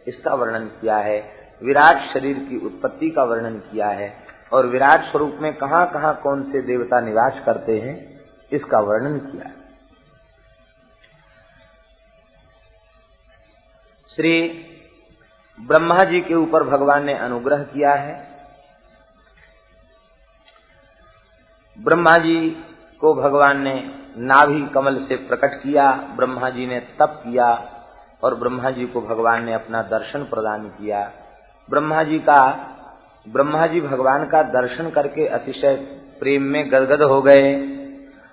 इसका वर्णन किया है। विराट शरीर की उत्पत्ति का वर्णन किया है और विराट स्वरूप में कहां कहां कौन से देवता निवास करते हैं इसका वर्णन किया है। श्री ब्रह्मा जी के ऊपर भगवान ने अनुग्रह किया है। ब्रह्मा जी को भगवान ने नाभि कमल से प्रकट किया, ब्रह्मा जी ने तप किया और ब्रह्मा जी को भगवान ने अपना दर्शन प्रदान किया। ब्रह्मा जी भगवान का दर्शन करके अतिशय प्रेम में गदगद हो गए।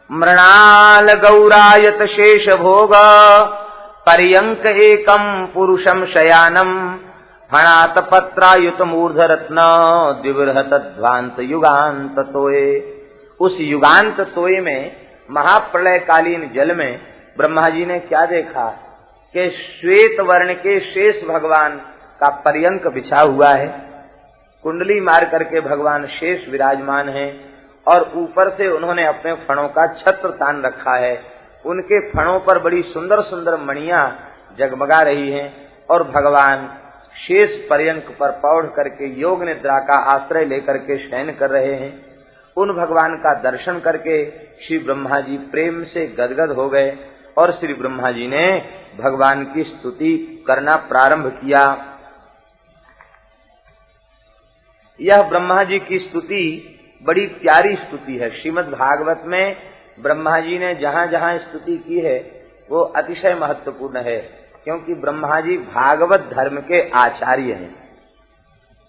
मृणाल गौरायत शेष भोग पर्यंक एकम पुरुषम शयानम फणात पत्रायुत मूर्धरत्न द्विबृहत ध्वांत युगांत तोये। उस युगांत तोये में महाप्रलय कालीन जल में ब्रह्मा जी ने क्या देखा कि श्वेत वर्ण के शेष भगवान का पर्यंक बिछा हुआ है, कुंडली मार करके भगवान शेष विराजमान हैं और ऊपर से उन्होंने अपने फणों का छत्र तान रखा है। उनके फणों पर बड़ी सुंदर सुंदर मणियां जगमगा रही हैं और भगवान शेष पर्यंक पर पौढ़ करके योग निद्रा का आश्रय लेकर के शयन कर रहे हैं। उन भगवान का दर्शन करके श्री ब्रह्मा जी प्रेम से गदगद हो गए और श्री ब्रह्मा जी ने भगवान की स्तुति करना प्रारंभ किया। यह ब्रह्मा जी की स्तुति बड़ी प्यारी स्तुति है। श्रीमद् भागवत में ब्रह्मा जी ने जहां जहां स्तुति की है वो अतिशय महत्वपूर्ण है, क्योंकि ब्रह्मा जी भागवत धर्म के आचार्य हैं।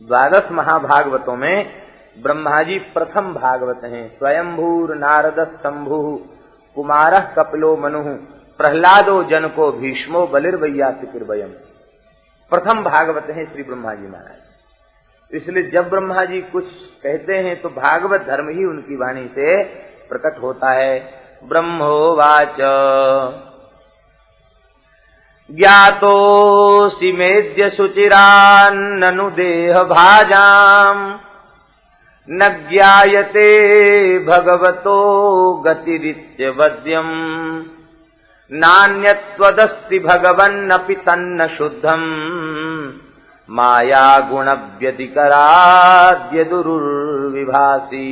12 महाभागवतों में ब्रह्मा जी प्रथम भागवत हैं। स्वयंभूर नारद शंभु कुमारः कपिलो मनुः प्रहलादो जनको भीष्मो बलिर्वैयासिकिर्वयम्। प्रथम भागवत हैं श्री ब्रह्मा जी महाराज। इसलिए जब ब्रह्मा जी कुछ कहते हैं तो भागवत धर्म ही उनकी वाणी से प्रकट होता है। ब्रह्मोवाच ज्ञातोऽसि मेद्य शुचिरान्ननु देह भाजाम् न ज्ञायते भगवतो गतिरित्यवद्यम् नान्यत्वदस्ति भगवन्नपि तन्न शुद्धम् माया गुण व्यतिकराद्य दुर्विभासी।